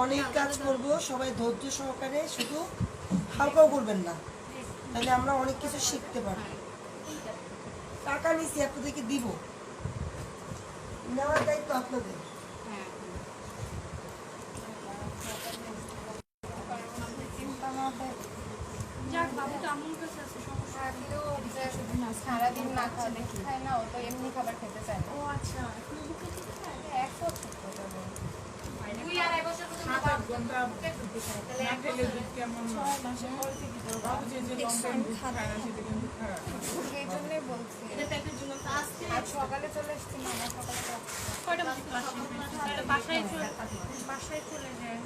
অনেক কাজ করব, সবাই ধৈর্য সহকারে, শুধু হালকাও করবেন না, তাহলে আমরা অনেক কিছু শিখতে পারবো। টাকা নিচ্ছি আপনাদেরকে দিব, নেওয়ার দায়িত্ব আপনাদের। সারাদিন না খাওয়া খায় না, ও তো এমনি খাবার খেতে চায় না। ও আচ্ছা, এক বছর সেই জন্যই বলছি। আজ সকালে চলে এসছি না, সকালে বাসায় চলে যায়।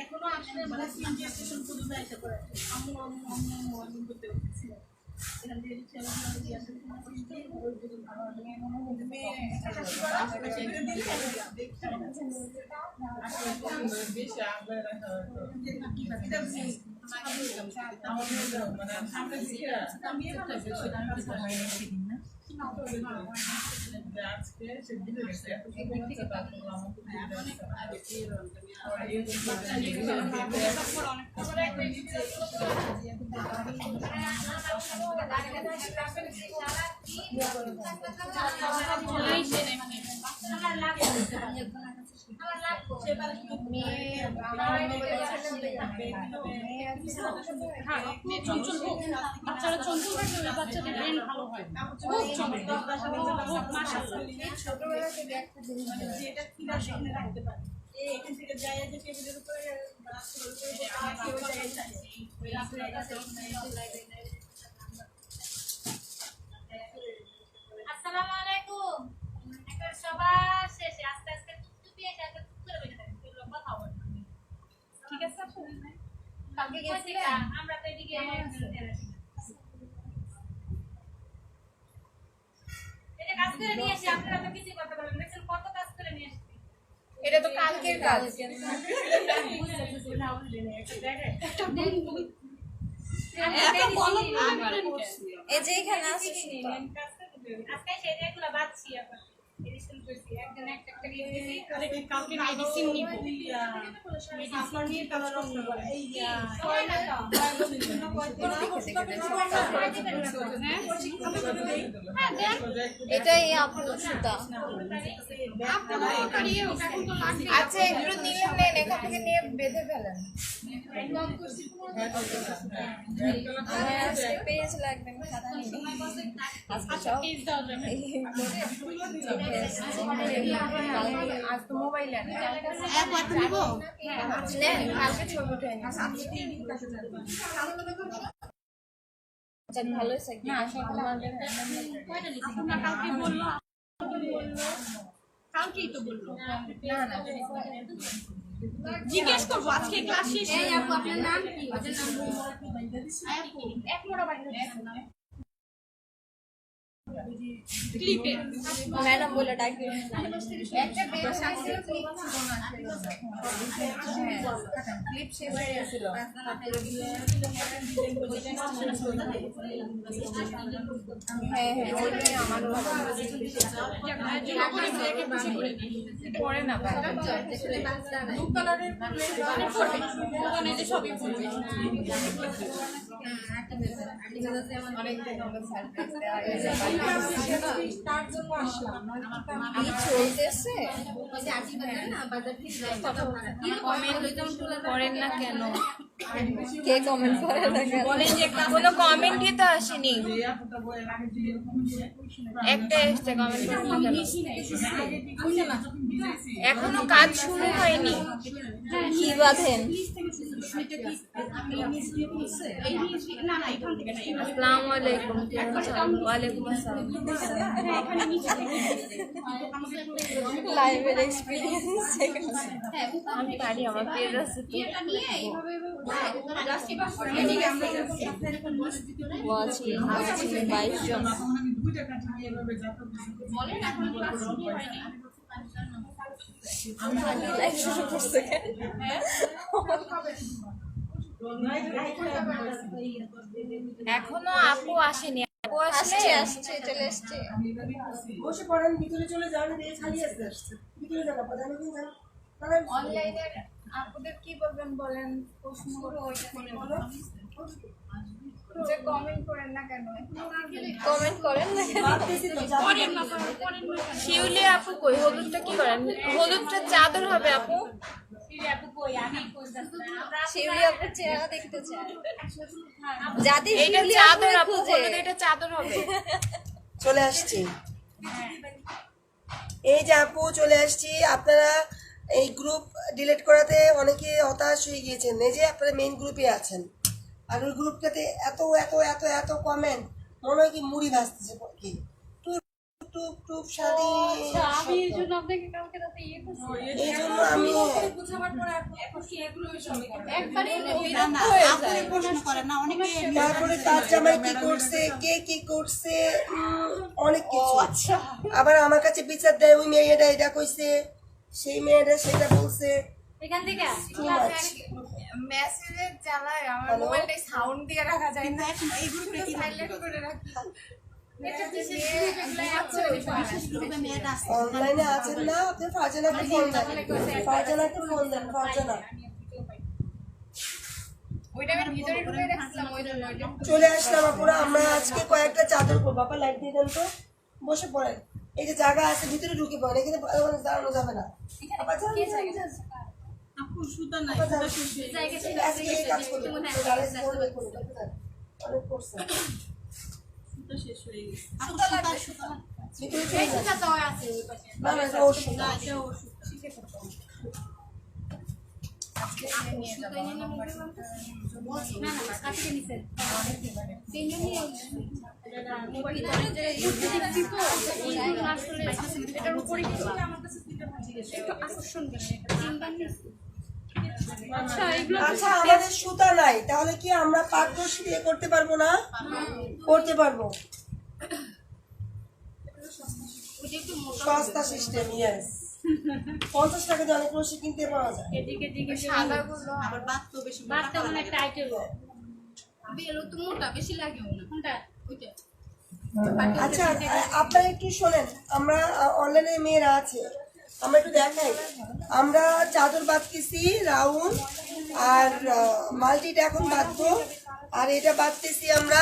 এখনো আসলে মানে স্টেশন পর্যন্ত এসে পড়ে করতে আজকে সেদিন বাচ্চাদের ব্রেন ভালো হয়, ছোটবেলা থেকে একটা জিনিস যেটা কিনা সামনে রাখতে পারে, এখান থেকে যায় যে টেবিলের উপরে আসসালামু আলাইকুম। একটা সবার শেষে আস্তে আস্তে টুকটুকি এসে আস্তে টুক করে বেঁচে থাকি, কথা বল ঠিক আছে। কালকে গেছি আমরা তো এদিকে এটা কাজ করে নিয়ে এসে আপনারা তো কিছু কথা বলেন, দেখছেন কত কাজ করে নিয়ে আসছি। এটা তো কালকের কাজ। এই যে এখানে আছে আজকে সেই জায়গাগুলো বাঁচছি এখন এডিশন করছি, একজন একটা একটা দিয়ে দিয়েছি। কালকে মেডিসিন নিব, মেডিসিন নিয়ে তাহলে নষ্ট করে এই এটাই আপনার সুতা। আচ্ছা এগুলো নিয়ে নেন, এখান থেকে নিয়ে বেঁধে ফেলেন। পেজ লাগবে, আজ তো মোবাইল কালকে ছবি উঠে ভালো কালকে বললো, কালকেই তো বললো না জিজ্ঞেস করবো আজকে ক্লাস শেষে। আপনার নাম কি? ক্লিপে ম্যাডাম বলে ডাকি একটা ক্লিপ শেষ হয়ে গেছিল। হ্যাঁ হ্যাঁ আমারও পরে না সবই অনেক তার জন্য আসলাম করেন না কেন? কে কমেন্ট করে না কেন? বলেন যে কোনো কমেন্টই তো আসেনি। একটা এসছে, কমেন্ট করেন না কেন? এখনো কাজ শুরু হয়নি। কি বাঁধেন? আসসালামু আলাইকুম। ওয়ালাইকুম আসসালাম। লাইভের এক্সপিরিয়েন্স আমি পারি, আমার পেজ আছে তো। ওয়াচিং 22 জন। এখনো আপু আসেনি। আপু আসছে, চলে আসছে। বসে পড়েন, ভিতরে চলে যান, রেস খালি আছে, ভিতরে যান, প্রধান যান। তাহলে অনলাইনের আপুদের কি বলবেন বলেন? প্রশ্ন যে কমেন্ট করেন না কেন? কমেন্ট করেন না কেন? শিউলি আপু কই? হলুদটা কি করেন? হলুদটা চাদর হবে আপু। শিউলি আপুর চেহারা দেখতে চায়। যাদের এটা শিউলি চাদর আপু আপু, খুঁজে। এটা চাদর হবে। চলে আসছি, এই যে আপু চলে আসছি। আপনারা এই গ্রুপ ডিলিট করাতে অনেকে হতাশ হয়ে গিয়েছেন, এই যে আপনারা মেইন গ্রুপে আছেন, আর ওই গ্রুপটাতে এত এত এত এত কমেন্ট, মনে হয় কি মুড়ি ভাজতেছে কি টুপ টুপ টুপ শাড়ি। আমি এই জন্য আপনাকে কালকে রাতে এই জন্য আমি তারপরে তার জামাই কি করছে, কে কি করছে, অনেক কিছু। আবার আমার কাছে বিচার দেয়, ওই মেয়েটা এটা কইছে, সেই মেয়েটা সেটা বলছে। এখান থেকে মেসেজের জ্বালায় আমার মোবাইলটাই সাউন্ড দিয়ে রাখা যায় না। এই গ্রুপে কি সাইলেন্ট করে রাখি। অনলাইনে আছেন না, আপনি ফারজানাকে ফোন দেন, ফারজানাকে ফোন দেন, ফারজানা ওইটা আমি ভিতরে ঢুকে রাখছিলাম, ওই জন্য ওইটা চলে আসলাম। আপুরা আমরা আজকে কয়েকটা চাদর করবো, আপা লাইট দিয়ে দেন তো, বসে পড়েন। এই যে জায়গা আছে, ভিতরে ঢুকে পড়েন, এখানে দাঁড়ানো যাবে না। আপা যান, আপু সুতা নাই, আপা যান। সুতা শেষ হয়ে গেছে। আজকে এই কাজ করবো, অনেক করছে। সুতা শেষ হয়ে গেছে। আপু সুতা সুতা ভিতরে চলে যান। না না, এটা ওর সুতা। এটা ও সুতা। আচ্ছা, আমাদের সুতা নাই, তাহলে কি আমরা পাট্রস দিয়ে করতে পারবো না? করতে পারবো, সস্তা সিস্টেম। ইয়েস, 50 টাকা দিয়ে অনেক রশি কিনতে পাওয়া যায়। সাদাগুলো আবার বাদ তো বেশি বাচ্চা মানে টাইটেল বেলো তো মোটা বেশি লাগেও না। কোনটা? ওইটা আচ্ছা, আপনারা একটু শোনেন, আমরা অনলাইনে মেয়েরা আছে, আমরা একটু দেখাই। আমরা চাদর বাঁধতেছি রাউন্ড, আর মাল্টিটা এখন বাঁধবো, আর এটা বাঁধতেছি আমরা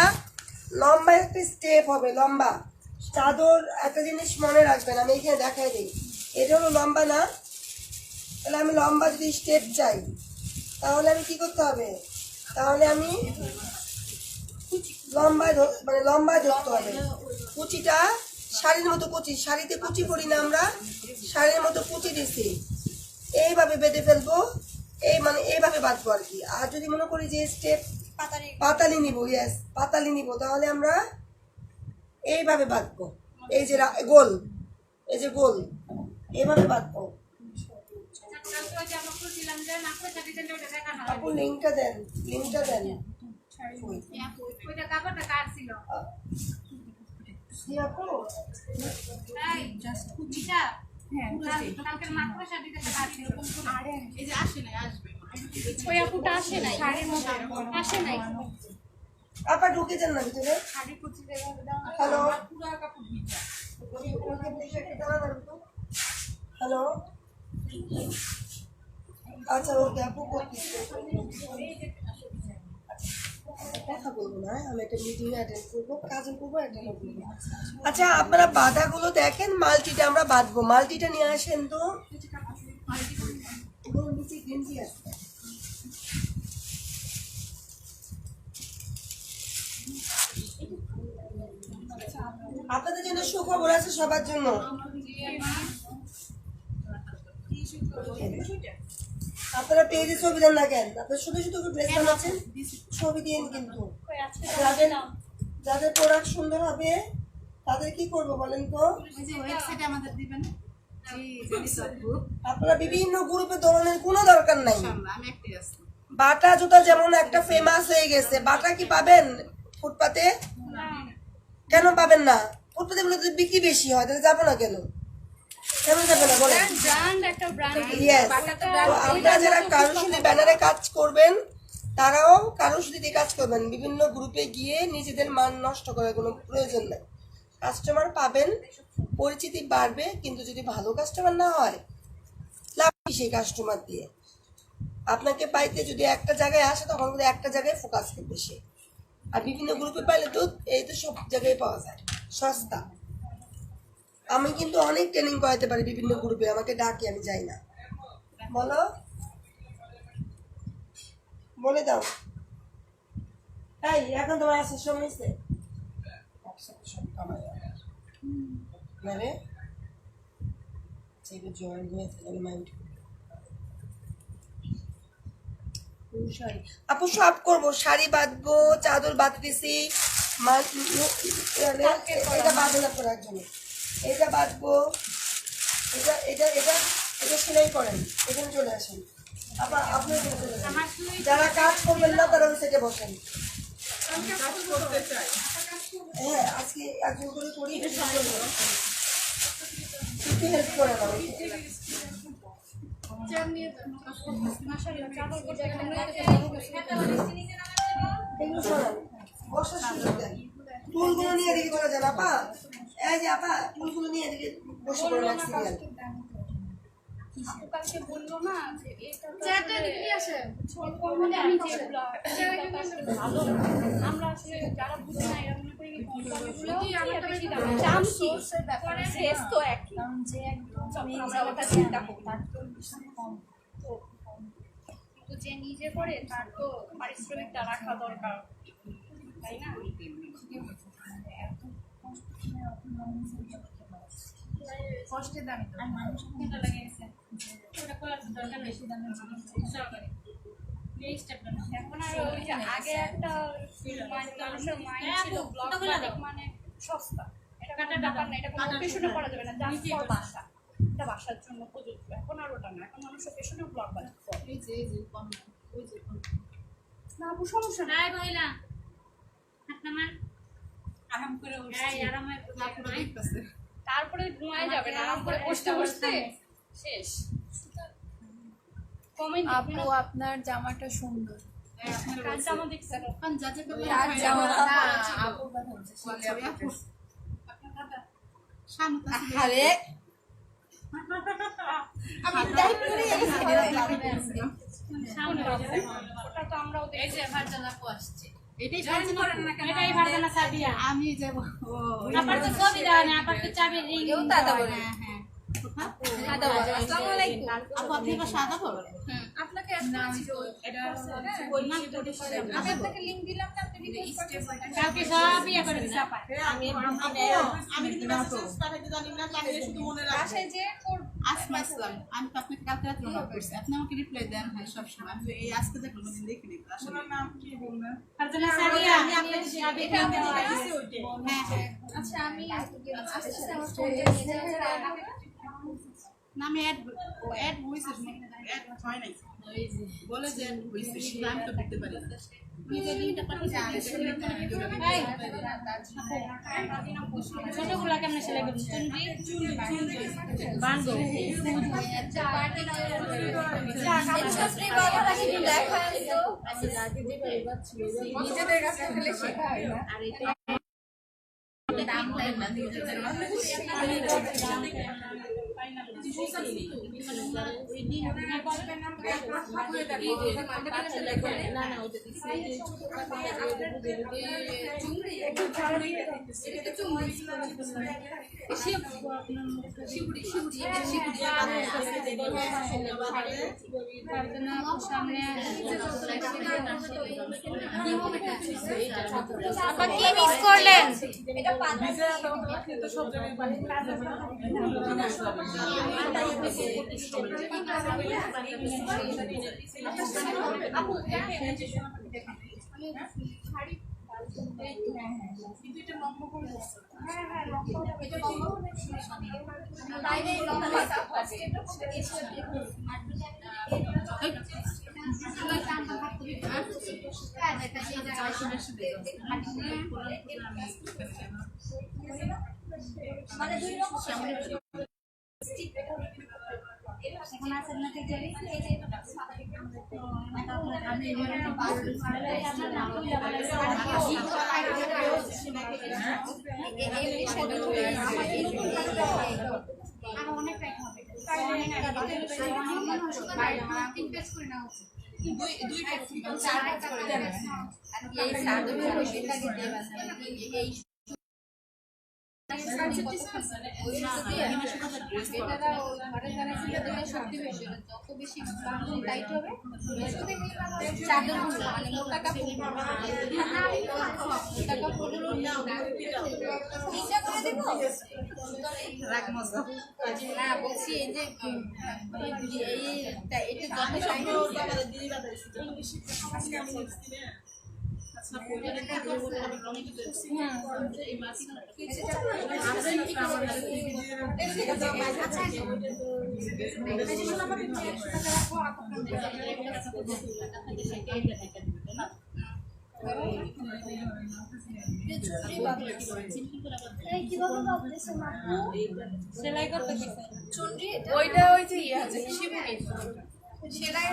লম্বা একটা স্টেপ হবে, লম্বা চাদর। একটা জিনিস মনে রাখবেন, আমি এখানে দেখাই দিই, এটা হলো লম্বা না, তাহলে আমি লম্বা যদি স্টেপ চাই, তাহলে আমি কি করতে হবে? তাহলে আমি লম্বায় মানে লম্বায় ধরতে হবে। কুচিটা শাড়ির মতো কুচি, শাড়িতে কুচি করি না আমরা, শাড়ির মতো কুচি দিছি, এইভাবে বেঁধে ফেলবো, এই মানে এইভাবে বাঁধবো আর কি। আর যদি মনে করি যে স্টেপ পাতালি নিব, ইয়েস পাতালি নিব, তাহলে আমরা এইভাবে বাঁধবো, এই যে গোল, এই যে গোল, এইভাবে বাঁধবো। আপু লিঙ্কটা দেন, লিঙ্কটা দেন। ওইটা কাপড়টা কার ছিল? জি আপু, এই জাস্ট কুচিটা কালকের মাত্র শাড়িতে কার ছিল? এই যে আসে নাই, আসবে। ওই আপুটা আসে নাই, শাড়ির মতো আসে নাই। আপা ঢুকে যান না ভিতরে। হ্যালো, হ্যালো, আচ্ছা ওকে আপু করতেছি। কথা বলবো না, আমি একটা মিটিং অ্যাটেন্ড করবো, কাজল করবো, অ্যাটেন্ড করবো। আচ্ছা আপনারা বাধাগুলো দেখেন, মাল্টিটা আমরা বাঁধবো, মাল্টিটা নিয়ে আসেন তো। নিচে গেঞ্জি আছে। আপনাদের জন্য সুখবর আছে সবার জন্য। আপনারা পেজে ছবি দেন না কেন? আপনারা শুধু শুধু ড্রেস বানাচ্ছেন, ছবি দিন কিন্তু। যাদের যাদের প্রোডাক্ট সুন্দর হবে তাদের কি করবো বলেন তো? ওয়েবসাইটে আমাদের দিবেন। আপনারা বিভিন্ন গ্রুপে দৌড়ানোর কোনো দরকার নাই। আমি একটাই আছি। বাটা জুতা যেমন একটা ফেমাস হয়ে গেছে, বাটা কি পাবেন ফুটপাতে? কেন পাবেন না? ফুটপাতে বলে তো বিক্রি বেশি হয়, তাহলে যাবো না কেন? কেন যাবে না বলেন? ব্র্যান্ড একটা ব্র্যান্ড Yes. তো আপনারা যারা কারুশিল্পী ব্যানারে কাজ করবেন তারাও কারুশিল্পী কাজ করবেন, বিভিন্ন গ্রুপে গিয়ে নিজেদের মান নষ্ট করার কোনো প্রয়োজন নেই। কাস্টমার পাবেন, পরিচিতি বাড়বে, কিন্তু যদি ভালো কাস্টমার না হয় লাভ কি সেই কাস্টমার দিয়ে? আপনাকে পাইতে যদি একটা জায়গায় আসে তখন কিন্তু একটা জায়গায় ফোকাস করবে সে, আর বিভিন্ন গ্রুপে পাইলে তো এই তো সব জায়গায় পাওয়া যায়, সস্তা। আমি কিন্তু অনেক ট্রেনিং করাতে পারি বিভিন্ন গ্রুপে, আমাকে ডাকে, আমি যাই না। বলো, বলে দাও। তাই এখন তোমার আসার সময় হয়েছে? একসাথে সব কামাই না রে, জয়েন হয়েছে মাইন্ড। আপু সব করবো, শাড়ি বাঁধবো, চাদর বাঁধতেছি, এটা বাঁধনা করার জন্য, এটা বাঁধবো, এটা এটা এটা এটা সেলাই করেন, এখানে চলে আসেন। আবার আপনার যারা কাজ করবেন না তারা সেটা বসেন। হ্যাঁ আজকে একজন করে করি, একটু হেল্প করে দাও। এগুলো শোনান, বসার সুযোগ দেন। টুলগুলো নিয়ে এদিকে চলে যান আপা, এই যে আপা টুলগুলো নিয়ে এদিকে বসে পড়েন এক সিরিয়াল। কালকে বললো না যে ভালো, আমরা আসলে যারা বুঝি না এরা মনে করি শেষ তো একই, চিন্তা কিন্তু যে নিজে করে তার তো পারিশ্রমিকটা রাখা দরকার, তাই না? কষ্টের দামি তো। এখন আর ওই যে আগে একটা মানুষের মাইন্ড ছিল ব্লগ মানে সস্তা, এটা কোনো ব্যাপার না, এটা কোনো পেশনে করা যাবে না, জাস্ট ফর বাসা, এটা বাসার জন্য প্রযোজ্য। এখন আর ওটা না, এখন মানুষের পেশনে ব্লগ বানায়। এই যে কম না, ওই যে কম না আপু সমস্যা নাই, মহিলা আপনার আরাম করে আরামের তারপরে দেখতেছে। তারপরে ঘুমায় যাবে না, আরাম করে বসতে বসতে শেষ। কমেন্ট আপু আপনার জামাটা সুন্দর। কাজ জামা দেখছেন? এখন যা যা করে কাজ জামা আপু বলে আপু আপনার শান্ত আছে। আরে আমি টাইপ করে ওটা তো আমরাও এই দেখছি। যে ভারজান আপু আসছে। এটাই জয়েন করেন না কেন? এটাই ভারজানা সাবিয়া। আমি যাব। ও আপার তো ছবি দেওয়া নেই, আপার তো চাবি রিং। কেউ দাদা বলে। হ্যাঁ হ্যাঁ। দাদা বলে। আসসালামু আলাইকুম। আপু আপনি বা সাদা পড়বেন? আপনাকে না আমি এটা আমি আপনাকে লিংক দিলাম না, আপনি রিকোয়েস্ট করতে কালকে সব ইয়ে করে দিছে আপা। আমি কিন্তু মেসেজ পাঠাতে জানি না, তাহলে শুধু মনে রাখবেন। বাসায় যে করব আসমা ইসলাম, আমি তো আপনাকে কালকে রাত্রে নক করছি, আপনি আমাকে রিপ্লাই দেন। হ্যাঁ সবসময় আমি এই আজকে দেখলাম, আমি দেখিনি আসলে। নাম কি বলবেন? ভারজানা সাবিয়া। আমি আপনাকে সাথে এটা আমি দেওয়া দিলাম। আছে ওইটাই। হ্যাঁ হ্যাঁ। আচ্ছা আমি আসলে আমার ফোনে নিয়ে যাওয়ার না আমি অ্যাড হইছে, অ্যাড হয় নাই। বলে যে অ্যাড হইছে, সেটা আমি তো দেখতে পারি না। নিজে লিংকটা পাঠিয়ে ছোটগুলা কেমনে সেলাই করবো? চুনরি বান্ধব নিজেদের কাছে ফেলে শেখা হয় না। দাম দেন না, নিজেদের আপা কি মিস করলেন? সেলাই করতে ওইটা ওই যে ইয়ে আছে শিবুনি সেলাই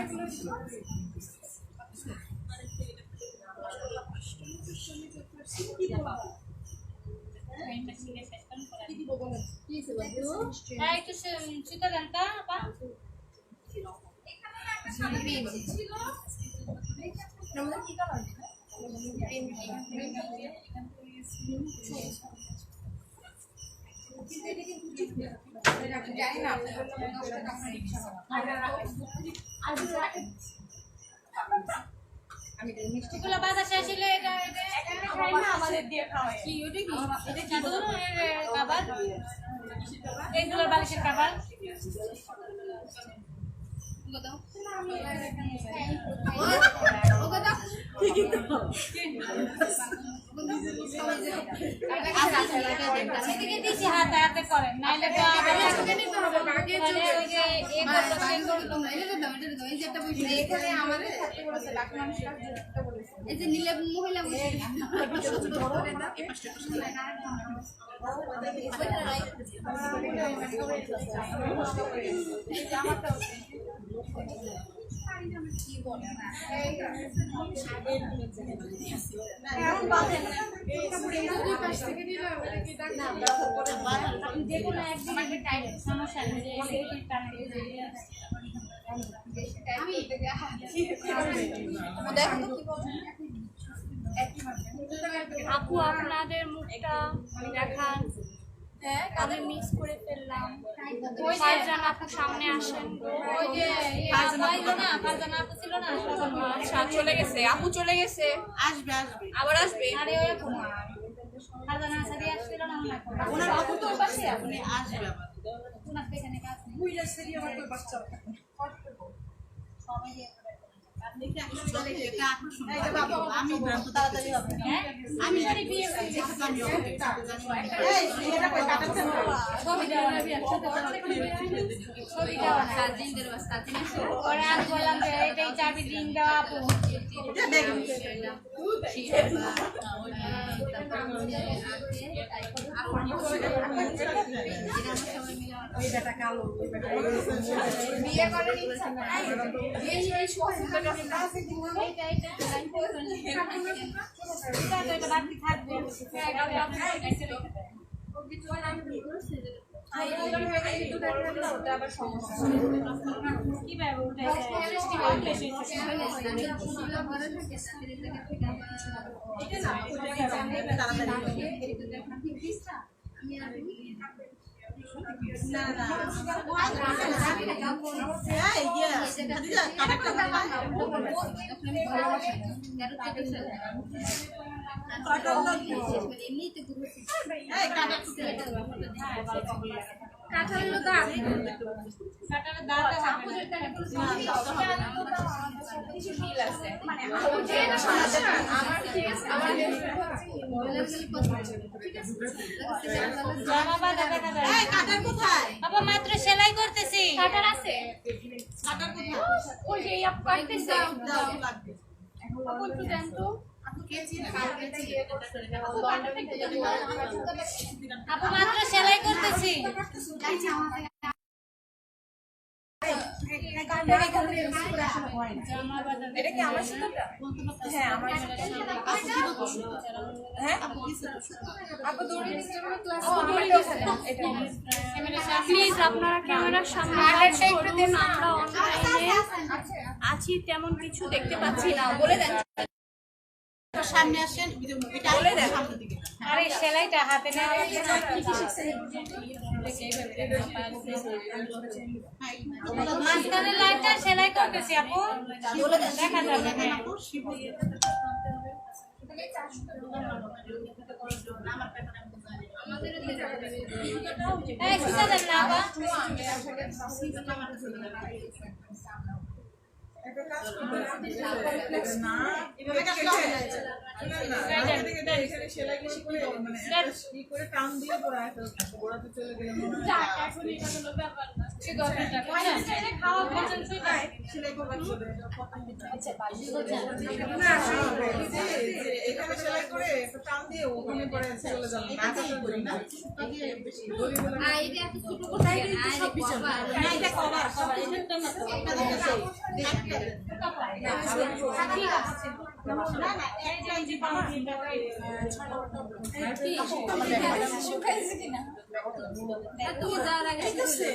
একটু সুতা দেন তা আপা। মিষ্টিগুলো বাজার শেষ হলে এটা আমাদের দিয়ে খাওয়াই কি ওটা কি এটা কি ধরনের খাবার? এগুলোর বালিশের খাবার দিচ্ছি হাতে হাতে করেন নাইলে তো এখানে আমাদের থাকতে বলেছে বাকি মানুষরা এই যে নীলে মহিলা যেগুলো একদিন টাইট সমস্যা নেই আপু আপনাদের মুখটা দেখান। আমি মিস করে ফেললাম। ফারজানা আপু সামনে আসেন। ওই যে ফারজানা আপু ছিল না? আচ্ছা চলে গেছে আপু চলে গেছে আসবে আসবে আবার আসবে আরে ওই ফারজানা সাথে আসছিল না? ওনার আপু তো পাশে আপনি আসবে আবার ওনার তো এখানে কাজ নেই। সবাই আপনি কি এটা আকর্ষণ আমি তাড়াতাড়ি হবে আমি সরি বিয়ে ওরা আমি বললাম যে এটাই চাবি দিন দেওয়া আপু বিয়ে করার ইচ্ছা বাকি থাকবে ওটা আবার সমস্যা কিভাবে উঠে না না এই ইয়ে খাদিজা কাটাটা এই কাটা কাঁঠালের দাম কাটার দাঁড়টা আপুদের টাকা কিছু মিল আছে মানে আমার ঠিক আছে জামা বাঁধা দেখা যায় এই কাটার কোথায় বাবা মাত্র সেলাই করতেছি কাটার আছে কাটার কোথায় ওই যে আপু কাটতেছে দাও লাগবে আপু একটু দেন তো আপু কেজি না আপু মাত্র সেলাই করতেছি জামা বাঁধা এটা কি আমার সাথে হ্যাঁ আমার হ্যাঁ আপু দৌড়ে নিচে ক্লাস প্লিজ আপনারা ক্যামেরার সামনে কাজ করুন আমরা অনলাইনে আছি তেমন কিছু দেখতে পাচ্ছি না বলে দেন সামনে আসেন এটা বলে দেন সামনের দিকে আরে সেলাইটা হাতে না মাঝখানের লাইনটা সেলাই করতেছি আপু দেখা যাবে হ্যাঁ এই সুতা দেন না আপা খাওয়া পর্যন্ত এখানে সেলাই করে একটা টান দিয়ে ওখানে পরে চলে যাবে না করি না এটা কভার কভার এটা না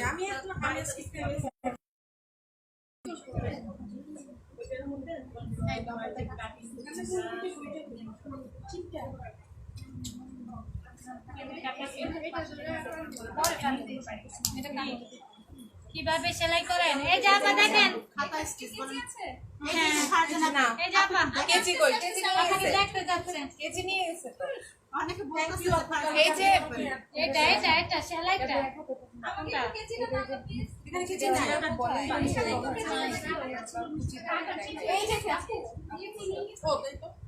আমি একটু হারিয়ে শিখতে কিভাবে সেলাই করেন এই যে আপা দেখেন খাতা স্টিচ করেন হ্যাঁ এই যে আপা কেজি কই কেজি আপনাকে দেখতে যাচ্ছেন কেজি নিয়ে গেছে তো অনেকে বলতেছে এই যে এটা সেলাইটা কোনটা এখানে কেজি না এই যে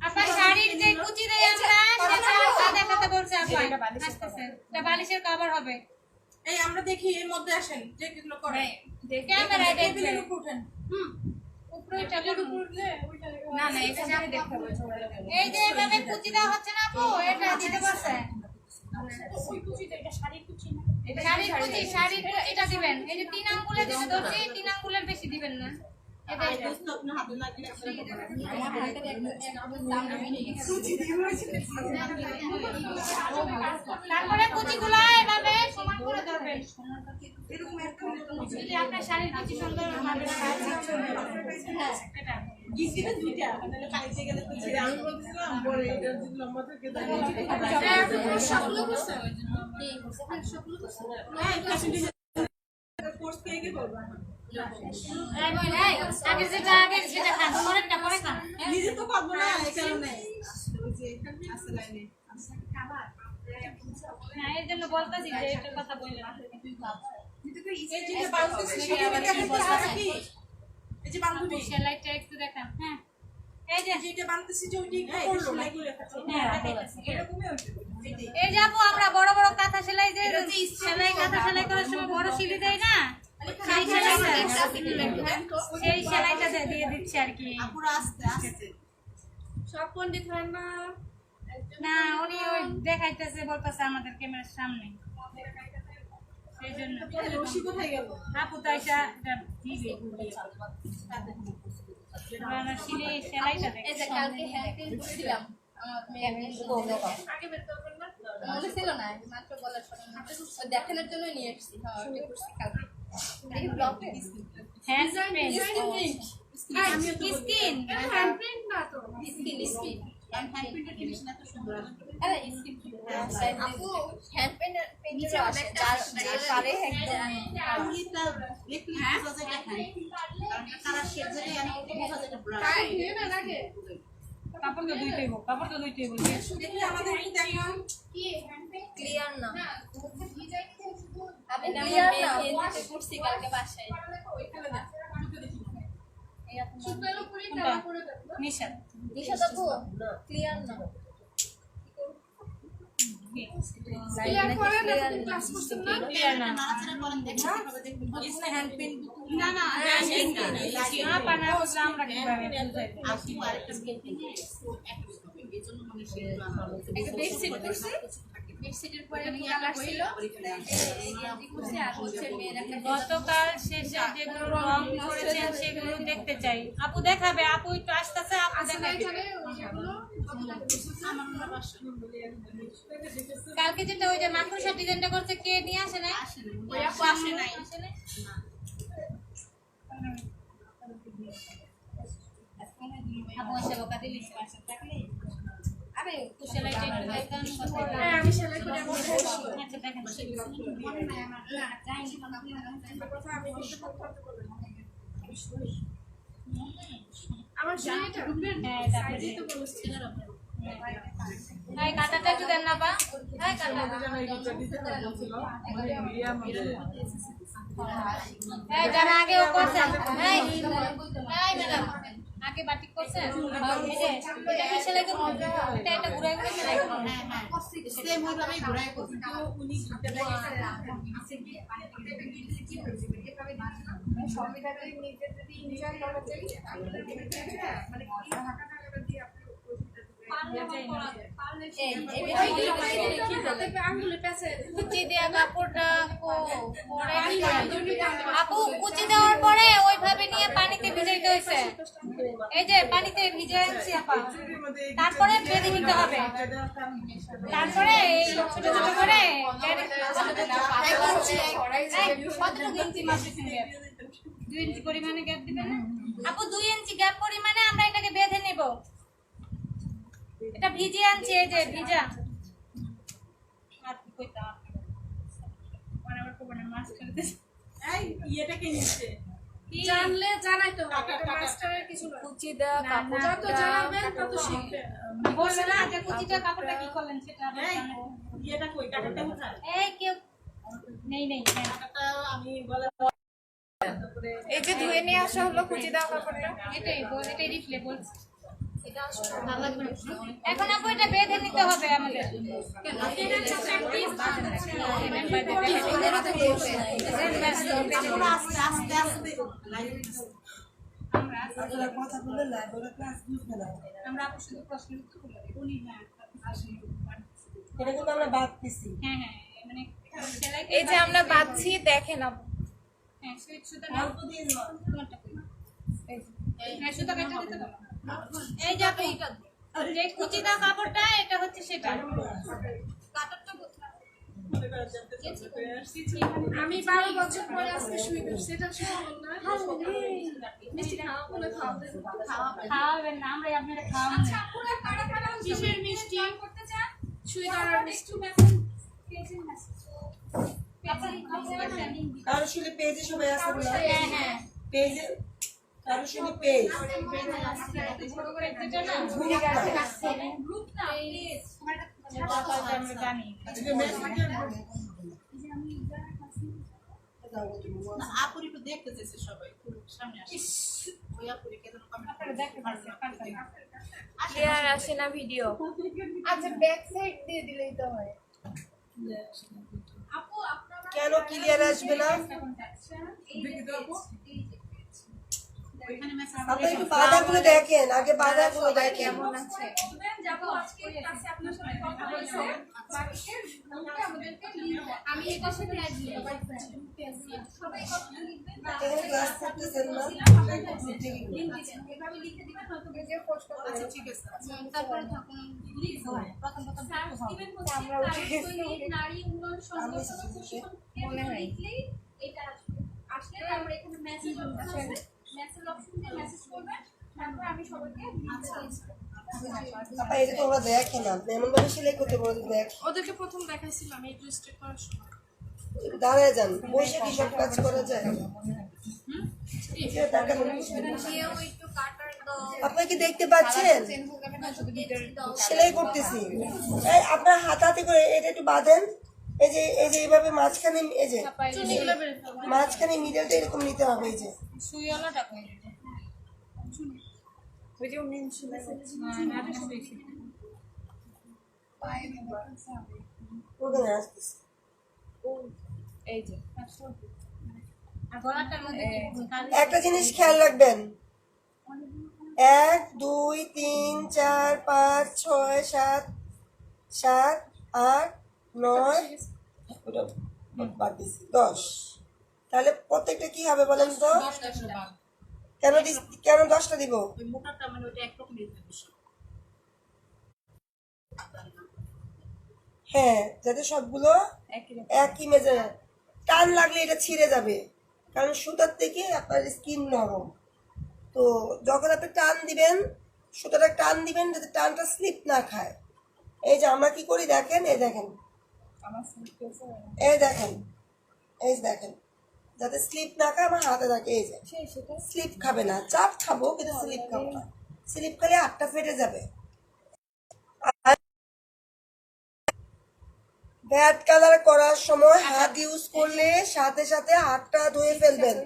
আপা শাড়ির যে কুচি দেই আমরা সেটা দেখাতে বলছে আপা আসতেছে এটা বালিশের কভার হবে এই আমরা দেখি এর মধ্যে আসেন যে কিগুলো করে ক্যামেরায় দেখবেন উঠেন উপরে চাপের না না এখানে আমি দেখতে হবে এই যে এভাবে কুচি দেওয়া হচ্ছে না আপু এটা দিতে পারছে ওই কুচিটা এটা শাড়ি কুচি না শাড়ির কুচিটা দিবেন এই যে 3 আঙ্গুলে দিতে ধরছি 3 আঙ্গুলের বেশি দিবেন না আপনার হাতে লাগিয়ে তারপরে কুচিগুলো এভাবে সমান করে ধরবেন যদি আপনার শাড়ির কুচি সুন্দর হবে এটা গিসিতে দুইটা তাহলে কাইতে গেলে তো ছিড়ে আমি বলছিলাম পরে এটা যদি লম্বা থাকে তাহলে সবগুলো করছে কোর্স পেয়ে গিয়ে করবো আগে যেটা খান পরেরটা পরে খান নিজে তো পাবো না এই কারণে ওই যে আছে লাইনে হ্যাঁ এই জন্য বলতেছি যে এটার কথা বললেন এই যে বান্ধবী সেটা দেখাতে কি এই যে বান্ধবী সেলাইটা একটু দেখান হ্যাঁ এই যে যেটা বানতেছি যে ওইটা একটু করলো নাকি হ্যাঁ দেখাইতেছি এরকমই হচ্ছে এই যে আপু আমরা বড় বড় কাঁথা সেলাই যে কাঁথা সেলাই করার সময় বড় সিলি দেয় না সেই সেলাইটা দিয়ে দিচ্ছি আর কি পুরো আস্তে আস্তে সব পণ্ডিত হয় না না উনি ওই দেখাইতেছে বলতেছে আমাদের ক্যামেরার সামনে সেই জন্য রশি কোথায় গেল আপু তো এটা দিবে সিলি সেলাইটা এই যে কালকে হ্যান্ড পেইন্ট করছিলাম আমার মেয়ে আগে বের করবেন না মনে ছিল না মাত্র বলার পরে দেখানোর জন্য নিয়ে এসেছি হ্যাঁ ওটা করছি কালকে এই ব্লগে hand print skin hand print না তো স্কিন আরে স্কিন আপু হ্যান্ড পেইন্ট আছে যার পারে একদম কাপড় তো দুইটাই হোক, কাপড় তো দুইটাই হোক। ক্লিয়ার না আপনি ক্লিয়ার না করছি কালকে বাসায় নিশাদ নিশাদ আপু ক্লিয়ার না ক্লিয়ার করে না, ক্লাস করছেন না, ক্লিয়ার না না না না পানা বুঝলে আমরা কিভাবে একটা বেডশিট করছি বেডশিটের পরে কালার ছিল আর হচ্ছে মেয়ের একটা গতকাল শেষে যেগুলো রং করেছেন সেগুলো দেখতে চাই। আপু দেখাবে, আপু একটু আসতেছে, আপু দেখাবে। কালকে যেটা ওই যে মাকড়সার ডিজাইনটা করছে কে নিয়ে আসে নাই? ওই আপু আসে নাই। আপু এসে বকা দিলি বাসা থাকলে আরে সেলাইটা একটু দেখান। আমি সেলাই করে আচ্ছা দেখেন আমার সেলাইটা ঢুকবেন হ্যাঁ তারপরে তো বলছিলেন এই কাটাটা একটু দেন না পা। এই কাটা এই যারা আগে ও করছেন এই এই ম্যাডাম আগে বাটিক করছেন এই যে এটা কি সেলাই করব এটা ঘুরাই ঘুরাই সেলাই করব হ্যাঁ হ্যাঁ সেম ওইভাবেই ঘোরায় করবে উনি সংবিধানের নিজে যদি ইনজয় করা যায় মানে কুচি দেওয়া কাপড়টা পরে আপু কুচি দেওয়ার পরে ওইভাবে নিয়ে পানিতে ভিজাইতে হয়েছে। এই যে পানিতে ভিজাইছি আপা, তারপরে বেঁধে নিতে হবে, তারপরে এই ছোট ছোট করে কতটুকু ইঞ্চি মাপে 2 ইঞ্চি পরিমাণে গ্যাপ দিবেন আপু, 2 ইঞ্চি গ্যাপ পরিমাণে আমরা এটাকে বেঁধে নেব। এটা ভিজিয়ে আনছি, এই যে ভিজা জানলে জানাই তো মাস্টারের কিছু না কুচি দেওয়া কাপড় যত জানাবেন তত শিখবে বলছে না যে কুচিটা কাপড়টা কি করলেন সেটা এটা কই কাটাটা উঠা এই কেউ নেই নেই হ্যাঁ। আমি বলা এই যে ধুয়ে নিয়ে আসা হলো কুচি দেওয়া কাপড়টা এটাই রিপ্লে বলছি। এখন আপু এটা বেঁধে নিতে হবে আমাদের। কথা বলে লাইভ ওরা ক্লাস বুঝবে না। আমরা আপু শুধু প্রশ্ন উত্তর বলে দেব। উনি হ্যাঁ এটা কিন্তু আমরা বাদ দিছি। হ্যাঁ হ্যাঁ মানে সেলাই এই যে আমরা বাঁধছি দেখেন আপু হ্যাঁ সুইট সুতা না অল্প দিন নয়। তোমারটা কই হ্যাঁ সুতা কেটে দিতে দাও। এই যে আপু যে কুচি দাও কাপড়টা এটা হচ্ছে সেটা কাটারটা কোথায়? আমি 12 বছর পরে আজকে শুই করছি এটা শুনুন না মিষ্টি খাওয়া বলে খাওয়াবেন খাওয়াবেন না, আমরা আপনারা খাওয়াবো না। পুরো কাটা কাটা কিসের মিষ্টি করতে চান সুই করার মিষ্টি কারুশিলি পেজে সবাই আছে বলে হ্যাঁ হ্যাঁ পেজে কারুশিলি পেজ বড় করে এটা না গ্রুপ না প্লিজ আমরা জানি আপুর একটু দেখতে চাইছে সবাই সামনে আসে ওই আপুর কে যেন আপনারা দেখতে পাচ্ছেন পারছেন ক্লিয়ার আসে না ভিডিও আচ্ছা ব্যাক সাইড দিয়ে দিলেই তো হয় আপু আপনারা কেন ক্লিয়ার আসবে না? ওইখানে মেসেজ আপনি একটু বাধাগুলো দেখেন, আগে বাধাগুলো দেখেন। আমি এটা সাথে এখানে ক্লাস করতেছেন না? আচ্ছা ঠিক আছে তারপরে তখন প্রথম আমরা নারী উন্নয়ন সংগঠন প্রশিক্ষণ মনে হয় এটা আসলে তারপরে এখানে মেসেজ অপশন আছে মেসেজ অপশন দিয়ে মেসেজ করবেন তারপর আমি সবাইকে আপা এটা তোমরা দেখে না, এমন ভাবে সেলাই করতে বলে দেখ। ওদেরকে প্রথম দেখাইছিলাম এই ড্রেসটা করার সময় দাঁড়ায় যান, বসে কি সব কাজ করা যায়? আপনি কি দেখতে পাচ্ছেন সেলাই করতেছি? এই আপনার হাতাহাতি করে এটা একটু বাঁধেন। এই যে এইভাবে মাঝখানে, এই যে মাঝখানে মিডলটা এরকম নিতে হবে। এই যে সুইওয়ালাটা ওই যে উনি ওখানে আসতেছে। এই যে একটা জিনিস খেয়াল রাখবেন, 1 2 3 4 5 6 7 7 8 9 বাদ দিছি 10। তাহলে প্রত্যেকটা কি হবে বলেন তো? কেন 10টা দিব? ওই মোটাটা মানে ওটা একরকমই থাকবে সব। হ্যাঁ, যাতে সবগুলো একই মেজে। টান লাগলে এটা ছিঁড়ে যাবে, কারণ সুতার থেকে আপনার স্কিন নরম। তো যখন আপনি টান দিবেন, সুতাটা টান দিবেন যাতে টানটা স্লিপ না খায়। এই যে আমরা কি করি দেখেন, এই দেখেন, এই দেখেন, এই দেখেন, যাতে স্লিপ না খায় আমার হাতে থাকে। এই যে স্লিপ খাবে না, চাপ খাবো কিন্তু স্লিপ খাবো না। স্লিপ খেলে হাতটা ফেটে যাবে। ব্যাট কালার করার সময় হাত ইউজ করলে সাথে সাথে হাতটা ধুয়ে ফেলবেন।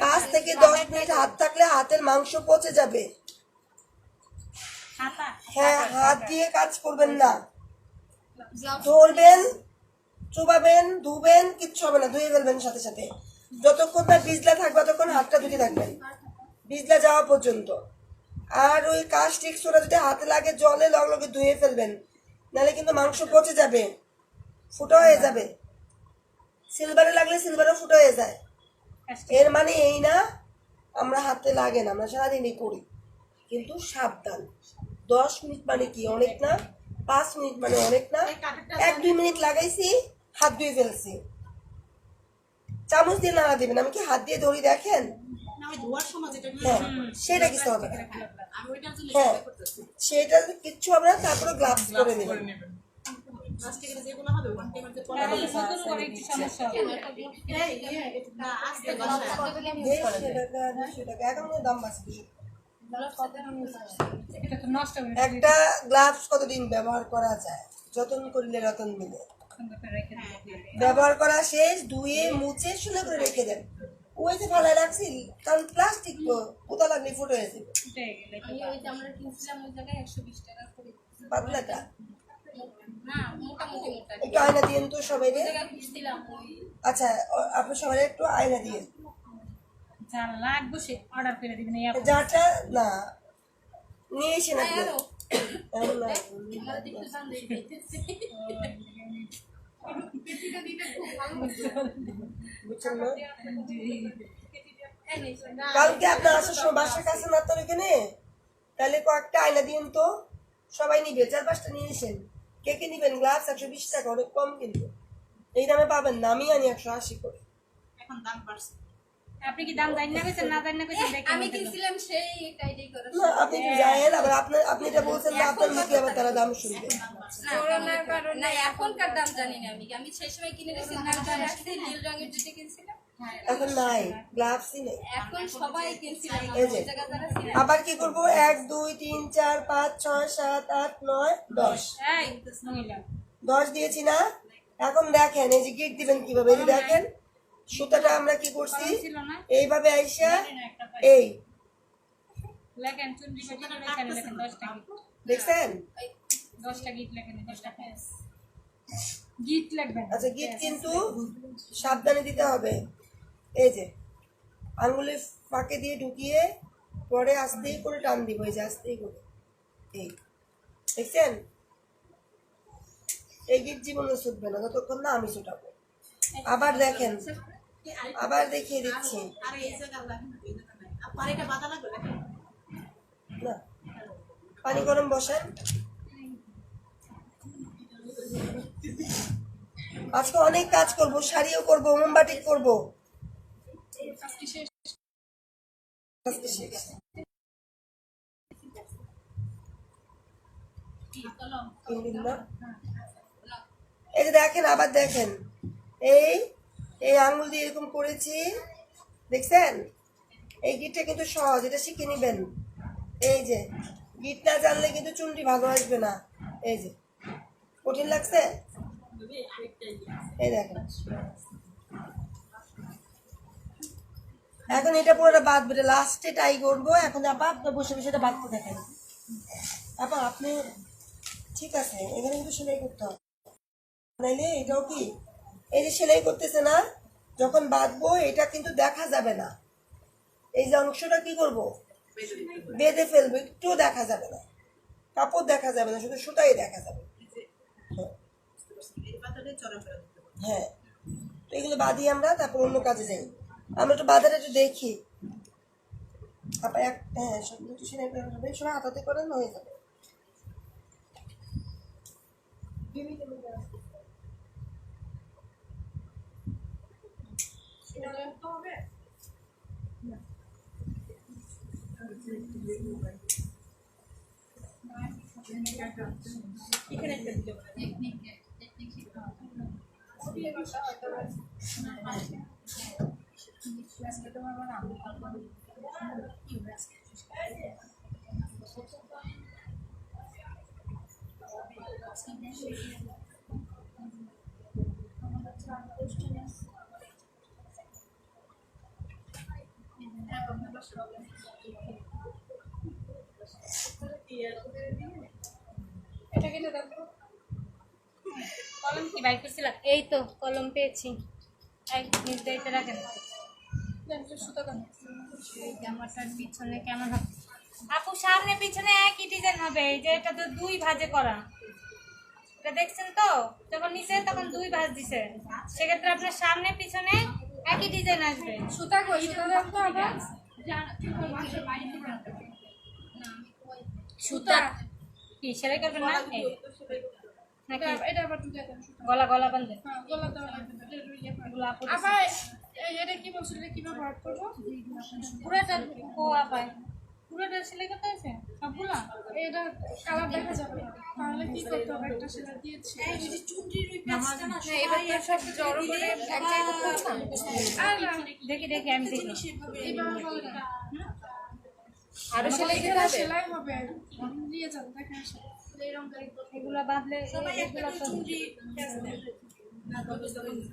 5 থেকে 10 মিনিট হাত থাকলে হাতের মাংস পচে যাবে। হ্যাঁ, হাত দিয়ে কাজ করবেন না, ধরবেন, চুবাবেন, ধুবেন, কিচ্ছু হবে না, ধুয়ে ফেলবেন সাথে সাথে। যতক্ষণ না ভিজলা থাকবে ততক্ষণ হাতটা ধুতে থাকবেন, ভিজলা যাওয়া পর্যন্ত। আর ওই কাস্টিক সোডা যদি হাতে লাগে জলে লগে ধুয়ে ফেলবেন, নাহলে কিন্তু মাংস পচে যাবে, ফুটো হয়ে যাবে। সিলভারে লাগলে সিলভারও ফুটো হয়ে যায়। এর মানে এই না আমরা হাতে লাগে না, আমরা সারাদিনই করি, কিন্তু সাবধান। 10 মিনিট মানে কি অনেক না, 5 মিনিট মানে অনেক না। 1-2 মিনিট লাগাইছি, হাত ধুয়ে ফেলছি। চামচ দিয়ে নাড়া দিবেন। আমি কি হাত দিয়ে ধরি দেখেন? না ওই ধোয়ার সময় যেটা হ্যাঁ, সেটা কিছু হবে না। আমি ওইটার জন্য হ্যাঁ, সেটা করতেছি। সেটা কিচ্ছু হবে না। তারপরে গ্লাভস করে নেবেন। প্লাস্টিকের যেগুলো হবে ওয়ান টাইমের যে পড়া হবে না আস্তে বাসায় 150 টাকা এখন দাম বাড়ছে। একটা গ্লাভস কতদিন ব্যবহার করা যায়? যতন করলে রতন মিলে। ব্যবহার করা শেষ, ধুয়ে মুছে সুন্দর করে রেখে দেন। ওই যে ফালায় রাখছি, কারণ প্লাস্টিক তো কোথা লাগলে ফুটো হয়ে যাবে। আমি ওই যে আমরা কিনছিলাম ওই জায়গায় 120 টাকা করে। পাতলাটা না মোটামুটি মোটা একটু আয়না দিয়েন তো সবাই। জায়গায় কিনছিলাম ওই আচ্ছা, আপনি সবাই একটু আয়না দিয়ে লাগবে সে অর্ডার করে দিবেন। যাটা না নিয়ে এসে না এমন না। আমাদের একটু দাম দিয়ে দিতেছি। বুঝছেন না? এই নিন কালকে আপনার আসার সময় বাসার কাছে না তোর এখানে, তাহলে কয়েকটা আয়না দিন তো, সবাই নিবে। 4-5টা নিয়ে এসেন। কে কে নিবেন? গ্লাভস 120 টাকা, অনেক কম কিন্তু। এই দামে পাবেন না, আমি আনি 180 করে। এখন দাম বাড়ছে। আপনি কি দাম জানি না কইছেন, না জানি না কইছেন দেখেন। আমি কিনছিলাম সেই টাইটাই করে। না, আপনি কি জানেন? আবার আপনি এটা বলছেন না, আপনার মুখে আবার তারা দাম শুনবে। করোনার কারণে না এখনকার দাম জানি না আমি। আমি সেই সময় কিনে দিয়েছি নামটা রাখছি নীল রঙের যেটা কিনছিলাম। এখন নাই, গ্লাভসই নেই। এখন সবাই কিনছিলাম এই যে ওই জায়গা যারা ছিল। আবার কি করবো? 1 2 3 4 5 6 7 8 9 10 এই মহিলা 10 দিয়েছি না? এখন দেখেন এই যে গিট দিবেন কিভাবে। এই যে দেখেন সুতাটা আমরা কি করছি, ছিল না এইভাবে আইসা একটা এই লেখেন চুনরি পেটি লেখেন লেখেন 10 টাকা দেখছেন? 10 টাকা গিট লেখেন 10 টাকা গিট লিখবেন। আচ্ছা, গিট কিন্তু সাবধানে দিতে হবে। এই যে আঙুলের ফাঁকে দিয়ে ঢুকিয়ে পরে আস্তেই করে টান দিব, এই যে আস্তেই করে। এই দেখছেন, এই গিট জীবনে ছুটবে না যতক্ষণ না আমি ছুটাবো। আবার দেখেন, আবার দেখিয়ে দিচ্ছি। আরে এই জায়গা লাগবে না, এই জায়গা নাই। আর পানিটা বাধা লাগবে না। না, পানি গরম বসান। আজকে অনেক কাজ করব, শাড়িও করব, মোমবাতি করব। আজকে শেষ। এই যে দেখেন, আবার দেখেন, এই এই আঙুল দিয়ে এরকম করেছি, দেখছেন? এই গিটটা কিন্তু সহজ, এটা শিখে নিবেন। এই যে গিট না জানলে কিন্তু চুনটি ভালো আসবে না। এই যে কঠিন লাগছে, এই দেখেন। এখন এটা পুরোটা বাঁধবে, লাস্টে টাই করবো। এখন আপা আপনি বসে বসে এটা বাঁধতে দেখেন। আপা আপনি ঠিক আছে, এখানে কিন্তু সেলাই করতে হবে, নাইলে এটাও কি, এই যে সেলাই করতেছে না, যখন বাঁধবো এটা কিন্তু দেখা যাবে না। এই যে অংশটা কি করব, বেঁধে ফেলবো, একটুও দেখা যাবে না, কাপড় দেখা যাবে না, শুধু সুতাই দেখা যাবে। হ্যাঁ, তো এগুলো বাঁধি আমরা, তারপর অন্য কাজে যাই। আমরা একটু বাঁধাটা একটু দেখি। তারপর হ্যাঁ, সবগুলো একটু সেলাই করে হবে, সময় হাতাতে করেন হয়ে যাবে। কলম কি বাই করছিলাম? এই তো কলম পেয়েছি। এই নিজ দায়িত্বে রাখেন। জামাটার পিছনে কেমন হবে আপু? সামনে পিছনে একই ডিজাইন হবে। এই যে এটা তো 2 ভাঁজে করা, এটা দেখছেন তো? যখন নিচে তখন 2 ভাঁজ দিছে, সেক্ষেত্রে আপনার সামনে পিছনে একই ডিজাইন আসবে। সুতা কই সুতা রাখতে হবে সুতা কি সেলাই করবেন না? এই নাকি এটা আবার তুই দেন গলা গলা বাঁধবেন? হ্যাঁ গলা দাও এগুলো আপু আবার এটা কি বলছিল, এটা কিভাবে ভাগ করব? পুরোটা ও আপায় পুরোটা সেলাই করতে হয়েছে সবগুলা? এটা কালার দেখা যাবে না, তাহলে কি করতে হবে? একটা সেলাই দিয়েছি এবার তো সব জড়ো করে এক জায়গায় করতে হবে না? দেখি দেখি আমি দেখি এইভাবে হবে না, আরো সেলাই দিতে হবে? সেলাই হবে দিয়ে যান দেখেন আসে এগুলা বাঁধলে এগুলো তো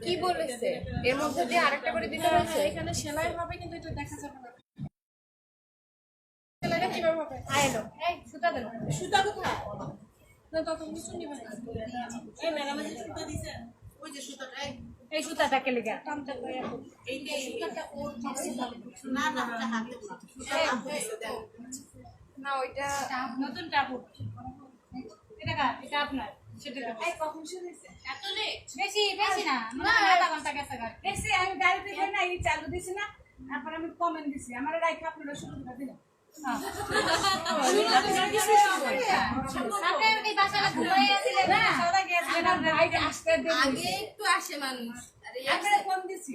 কি বলেছে এর মধ্যে দিয়ে আরেকটা করে দিতে হয়েছে? এখানে সেলাই হবে কিন্তু এটা দেখা যাবে না। সেলাইটা কিভাবে হবে? আইলো এই সুতা দেন। সুতা কোথায়? না তখন কিছু নিবে না, এই ম্যাডাম যে সুতা দিছে, ওই যে সুতাটা, এই সুতাটা কে লিগা? এইটা এই সুতাটা ওর না না ওটা হাতে সুতা হাতে দিছে দেন। না ওইটা নতুন টাপুর এটা কার? এটা আপনার? সেটা এই কখন শুনেছে এত লেট? বেশি বেশি না, না আধা ঘন্টা গেছে গাড়ি দেখছি আমি। গাড়িতে করে না এই চালু দিছি না, তারপর আমি কমেন্ট দিছি, আমার রাইখা আপনারা শুরু করে দিলাম। আপনি এই বাসাটা ঘুমাইয়া দিলেন না, সবাই গেছিলেন আমরা আসতে দিন আগে একটু আসে মানুষ। আরে আমরা ফোন দিছি,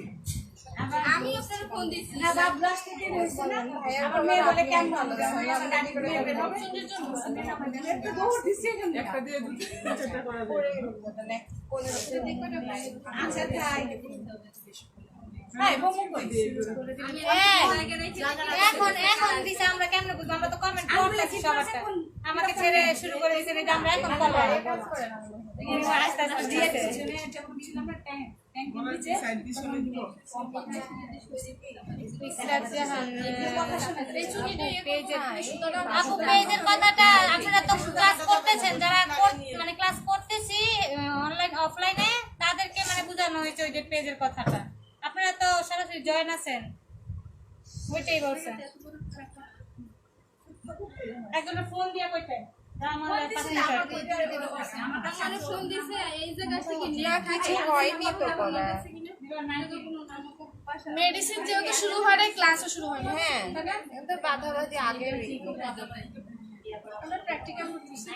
আমি আপনার ফোন দিছি না বাপ লাস্টে দিন হইছে না, আমার মেয়ে বলে কেমন হলো আমার গাড়ি করে বের হবে একটু দৌড় দিছি এখান থেকে একটা দিয়ে দুটো চেষ্টা করা যায়। আচ্ছা তাই হ্যাঁ বমু কই এখন এখন দিছে, আমরা কেমনে বুঝবো? আমরা তো কমেন্ট করতেছি সবারটা, আমাকে ছেড়ে শুরু করে দিয়েছেন, এটা আমরা এখন করবো আস্তে আস্তে দিয়েছে সাইড দিয়ে শুনে দিব। আপু পেজের কথাটা আপনারা তো ক্লাস করতেছেন, যারা মানে ক্লাস করতেছি অনলাইন অফলাইনে, তাদেরকে মানে বোঝানো হয়েছে ওই যে পেজের কথাটা। আপনারা তো সরাসরি জয়েন আছেন, ওইটাই বলছে একজনের ফোন দিয়া কইতেন আমার ফোন দিছে এই জায়গা থেকে নিয়ে কিছু হয়নি তো বলা মেডিসিন যেহেতু শুরু হয় নাই ক্লাসও শুরু হয় না হ্যাঁ ওদের বাধাবাধি আগে আমরা প্র্যাকটিক্যাল করতেছি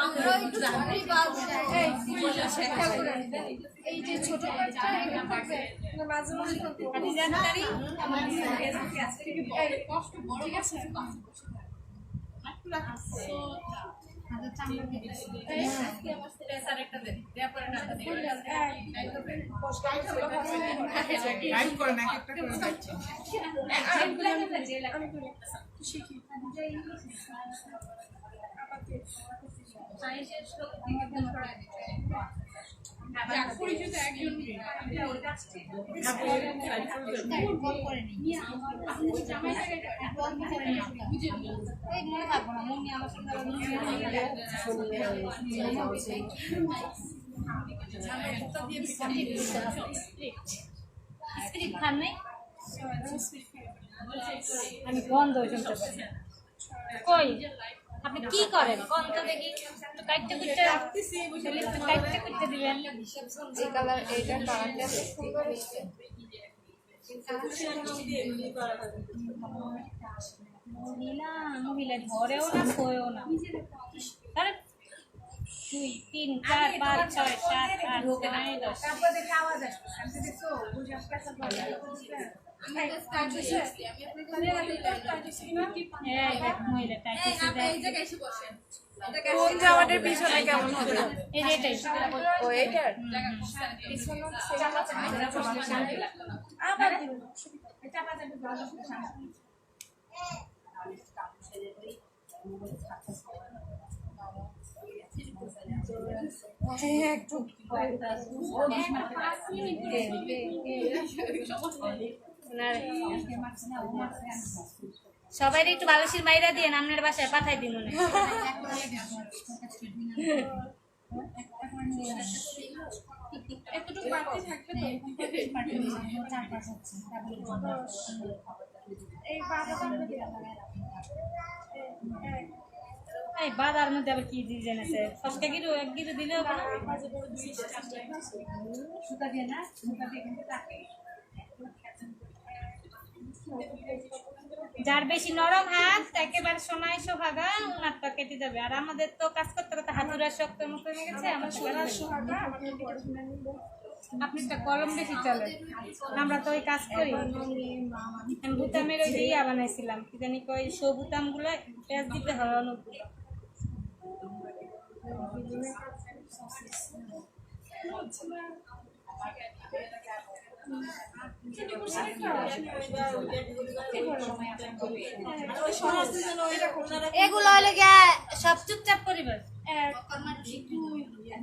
আমরা একটু জানি বাদ এই যে ছোট বাচ্চা এগুলো থাকবে মাঝে মাঝে আমি জানি কষ্ট বড় ঠিক আছে লাইভ করেন এক একটা করে যাচ্ছে মনে থাকবো না মন নিয়ে আমার সঙ্গে খান নাই আমি গন্ধ শুনতে পাচ্ছি কই আপনি কি করেন গন্ধ দেখি একটু কাটতে কুটতে দিবেন এই কালার এইটার কালারটা সুন্দর এসছে মহিলা ধরেও না শোয়েও না 2 3 4 5 6 7 8 9 10 মহিলা কোন জামাটার পিছনে কেমন হবে এটাই ও এইটার একটু সবাই একটু বালুশির মাইরা দিয়ে আপনার বাসায় পাঠাই দিন এতটুকু বাড়তি থাকবে তো এই এই বাদার মধ্যে আবার কি ডিজাইন আছে সস্তা গিরু এক গিরু দিলেও সুতা দিয়ে না সুতা দিয়ে কিন্তু থাকে যার বেশি নরম হাত একেবারে সোনায় সোহাগা ওনারটা কেটে যাবে আর আমাদের তো কাজ করতে করতে হাতুরা শক্তের মতো হয়ে গেছে আমার সোহাগা আপনি একটা কলম বেশি চলে আমরা তো ওই কাজ করি বুতামের ওই ইয়া বানাইছিলাম কি জানি কই বুতাম গুলো পেঁয়াজ দিতে হয় অনেকগুলো এগুলো হলে গিয়ে সব চুপচাপ পরিবেশ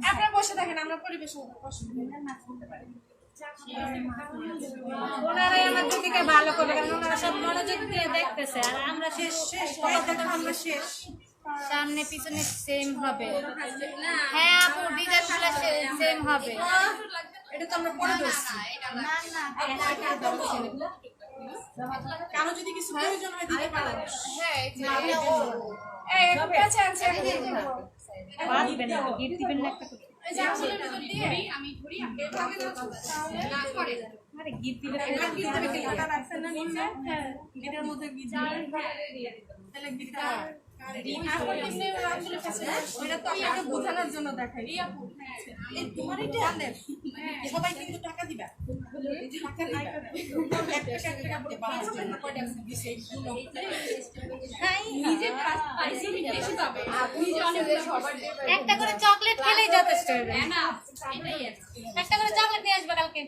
আপনারা বসে থাকেন আমরা পরিবেশ ওনারাই আমাদের দিকে ভালো করবে কারণ ওনারা সব মনোযোগ দিয়ে দেখতেছে আর আমরা শেষ আমরা শেষ সামনে পিছনে সেম হবে হ্যাঁ আপু ডিজাইন গুলো সেম হবে এটা তো আমরা পরে বলছি কারো যদি কিছু প্রয়োজন হয় দিতে পারেন হ্যাঁ বাদ দিবেন না গিফট দিবেন না একটা করে আমি ধরি আরে গিফট দিলে এটার মধ্যে ওইটা তো আপনাকে বোঝানোর জন্য দেখাই তোমার এটা সবাই কিন্তু টাকা দিবা একটা করে চকলেট খেলেই যথেষ্ট হবে একটা করে চকলেট নিয়ে আসবে কালকে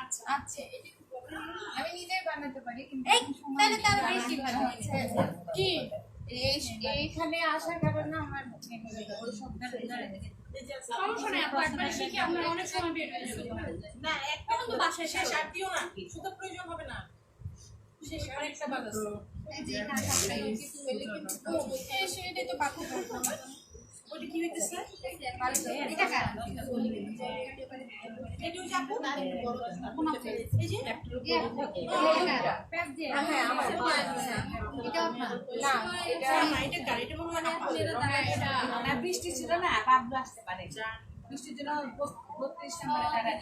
আচ্ছা আমি নিজেই বানাতে পারি কিন্তু এই তাহলে তো আরো বেশি ভালো কি এইখানে আসার কারণে আমার সমস্যা নেই আপু একবার শিখে আপনার অনেক সময় বের হয়ে যাবে না একটা তো বাসায় শেষ আর দিও না শুধু প্রয়োজন হবে না শেষ আরেকটা বাজার এই যে এখানে কিছু হলে কিন্তু এটাই তো বাকি ওইটা কি হইতেছে এটা কার এটা হচ্ছে আপু কোন আপু এই যে হ্যাঁ আমার এটা আপনার না না এটা কার এটা মনে হয় না বৃষ্টি ছিল না বাবু আসতে পারে বৃষ্টির জন্য 32 নম্বরে তারা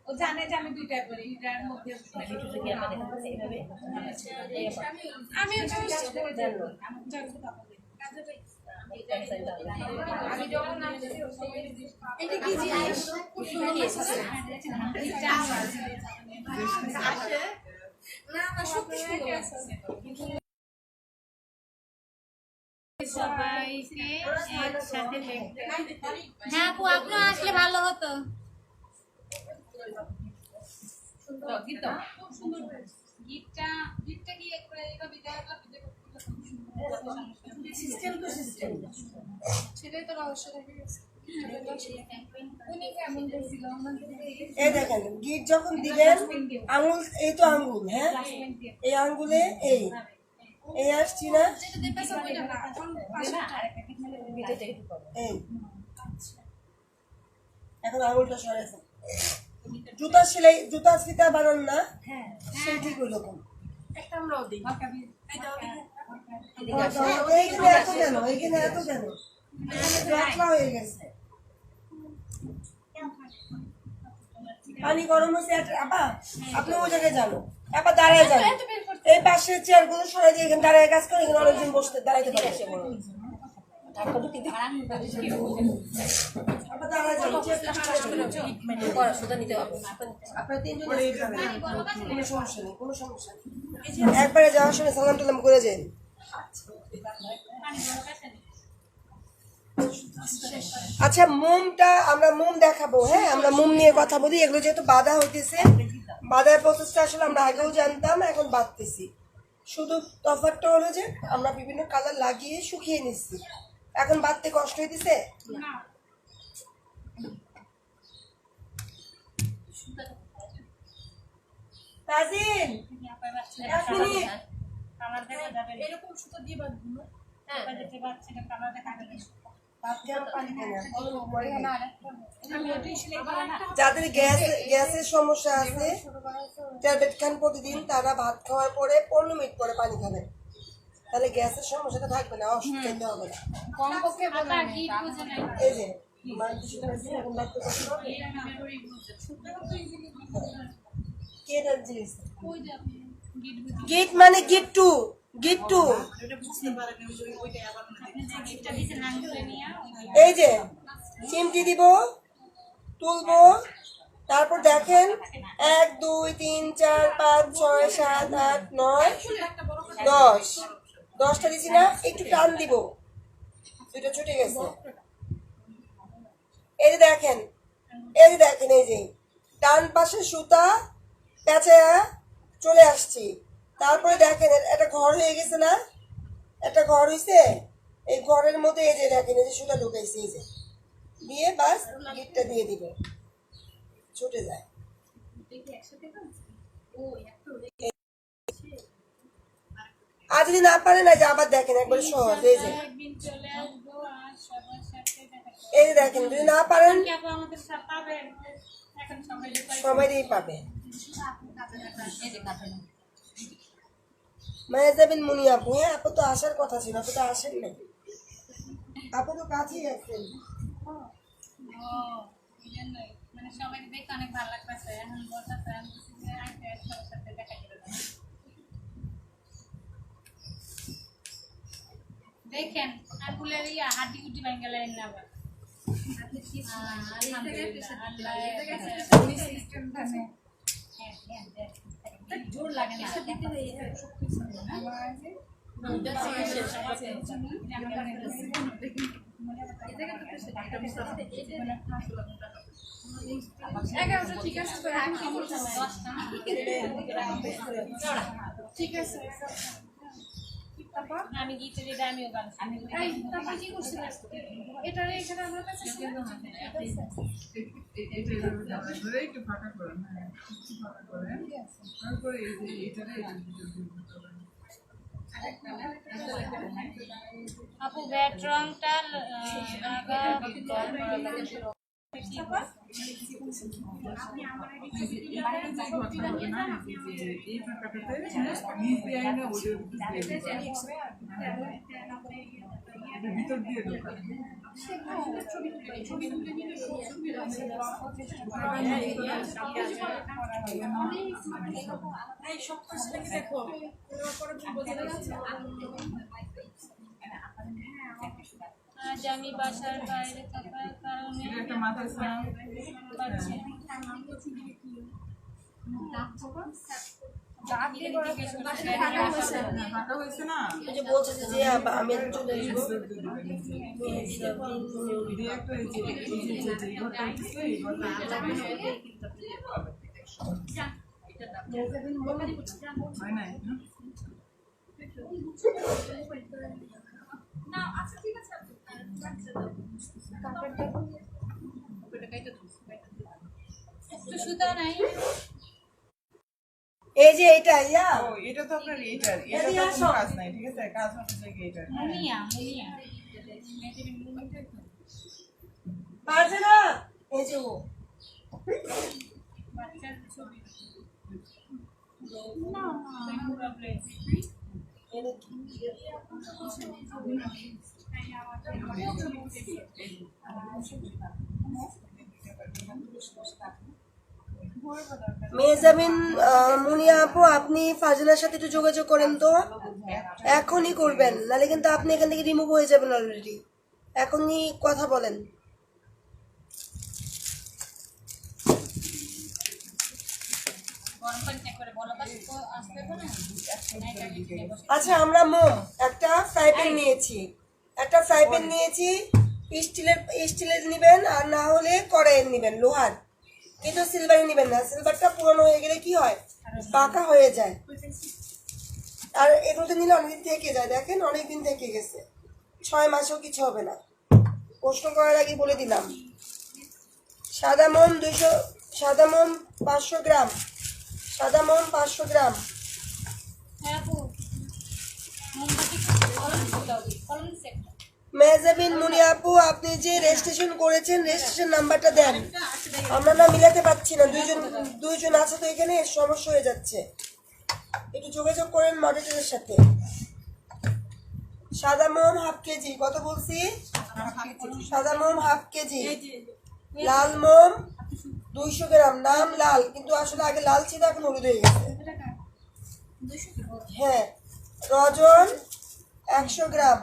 ও জানে যে আমি দুইটা করি এটার মধ্যে আমি এটা কি জিনিস না আমার সত্যি সবাইকে একসাথে লিখতে। হ্যাঁ আপু আপনিও আসলে ভালো হতো। গিফটটা কি একবার কবিতা সিস্টেম তো সিস্টেম সেটাই তো রহস্য থেকে গেছে উনি কেমন করছিল আমাদের এই দেখেন গিট যখন দিবেন আঙ্গুল, এই তো আঙ্গুল, হ্যাঁ এই আঙ্গুলে এই আসছি না, যেটা দেখতেছ ওইটা না এখন এই এখন আঙ্গুলটা সরাইছেন। জুতা সেলাই, জুতা ফিতা বানান না, সেই ঠিক ওই রকম। একটা আমরাও দিই এইখানে এত কেন, এইখানে এত কেন, জটলা হয়ে গেছে। পানি গরম হচ্ছে। আপা আপনি ওই জায়গায় যান, আপা দাঁড়ায় যান, এই পাশের চেয়ার গুলো সরাই দিয়ে এখানে দাঁড়ায় কাজ করে, এখানে অনেকজন বসতে দাঁড়াইতে পারে। আপা দাঁড়ায় যান, আপনার তিনজন কোনো সমস্যা নেই, কোনো সমস্যা নেই। একবারে যাওয়ার সময় সালাম টালাম করে যান। আচ্ছা মোমটা আমরা মোম দেখাবো, হ্যাঁ আমরা মোম নিয়ে কথা বলি। এগুলো যেহেতু বাঁধা হইতেছে, বাঁধার প্রসেসটা আসলে আমরা আগেও জানতাম, এখন বাঁধতেছি। শুধু তফাৎটা হলো যে আমরা বিভিন্ন কালার লাগিয়ে শুকিয়ে নিচ্ছি। এখন বাঁধতে কষ্ট হইতেছে না তাজিন, এক মিনিট। এরকম সুতো দিয়ে বাঁধবো যাদের গ্যাসের সমস্যা আছে, ট্যাবলেট খান প্রতিদিন, তারা ভাত খাওয়ার পরে 15 মিনিট পরে পানি খাবেন, তাহলে গ্যাসের সমস্যাটা থাকবে না, অসুস্থ হতে হবে না। কমপক্ষে এই যে কে জিনিস গিট মানে গিট্টু, গিট্টু এই যে চিমটি দিব, তুলবো, তারপর দেখেন 1 2 3 4 5 6 7 8 9 10, 10টা দিছি না, একটু টান দিব, দুটো ছুটে গেছে। এই যে দেখেন, এই যে দেখেন, এই যে ডান পাশে সুতা পেঁচায়া চলে আসছি। তারপরে দেখেন একটা ঘর হয়ে গেছে না, একটা ঘর হয়েছে, এই ঘরের মধ্যে এই যে দেখেন এই যে সুতা ঢুকাইছে, এই যে দিয়ে বাস গিটটা দিয়ে দিব, ছুটে যায়। আর যদি না পারে না, যে আবার দেখেন একবার সহজ, এই যে এই যে দেখেন, যদি না পারেন সবাই পাবে। মায়াজাবিন মুনি আপু, হ্যাঁ আপু তো আসার কথা ছিল, আপু তো আসেন না, আপু তো কাছেই আসেন। মানে সবাই দেখতে অনেক ভালো লাগতেছে। এখন বলতেছে সবার সাথে দেখা করে দেখেন আঙ্গুলের হাড্ডি গুড্ডি ভেঙে গেলেন না আবার। জোর লাগে না ঠিক আছে ঠিক আছে আমি গিটারে আমিও গান আমি তারপর কি করছিল এটারে এখানে আমরা কাছে একটু ফাঁকা করেন, হ্যাঁ একটু ফাঁকা করেন, তারপরে এই যে এটারে আপু ব্যাট রংটা এই ব্যাপারটাতে নিজ দিয়ে আইনা ওদের ভিতর দিয়ে ঢোকা আজ আমি বাসার বাইরে থাকার কারণে এটা একটা মাথায় পাচ্ছি ফাঁকা হয়েছে না ওই যে বলছে যে আমি চলে আসবো ডিরেক্ট হয়েছে এই ঘরটা হচ্ছে এই ঘরটা হয় না সুতা নাই এই যে এটা ইয়া ও এটা তো আপনার এইটার এটা তো কোনো কাজ নাই ঠিক আছে কাজ হচ্ছে যে এইটার মুনিয়া মুনিয়া পারছে না এই যে ও মেহজাবিন মুনিয়া আপু আপনি ফাজিলার সাথে একটু যোগাযোগ করেন তো এখনই করবেন নাহলে কিন্তু আপনি এখান থেকে রিমুভ হয়ে যাবেন অলরেডি এখনই কথা বলেন আচ্ছা আমরা মোম একটা ফ্রাই প্যান নিয়েছি স্টিলের নেবেন আর না হলে কড়াইয়ের নেবেন লোহার কিন্তু সিলভারে নেবেন না সিলভারটা পুরনো হয়ে গেলে কি হয় পাকা হয়ে যায় আর এগুলোতে নিলে অনেকদিন থেকে যায় দেখেন অনেকদিন থেকে গেছে 6 মাসেও কিছু হবে না প্রশ্ন করার আগে বলে দিলাম সাদা মোম 500 গ্রাম সাদা মোম 500 গ্রাম হ্যাঁ আপু মেহজাবিন মুনিয়া আপু আপনি যে রেজিস্ট্রেশন করেছেন রেজিস্ট্রেশন নাম্বারটা দেন আমরা না মিলাতে পারছি না দুইজন আছে তো এখানে সমস্যা হয়ে যাচ্ছে একটু যোগাযোগ করেন মডারেটরের সাথে সাদা মোম হাফ কেজি কত বলছি সাদা মোম হাফ কেজি লাল মোম 200 গ্রাম নাম লাল কিন্তু আসলে আগে লাল ছিল এখন হলুদ হয়ে গেছে হ্যাঁ রজন 100 গ্রাম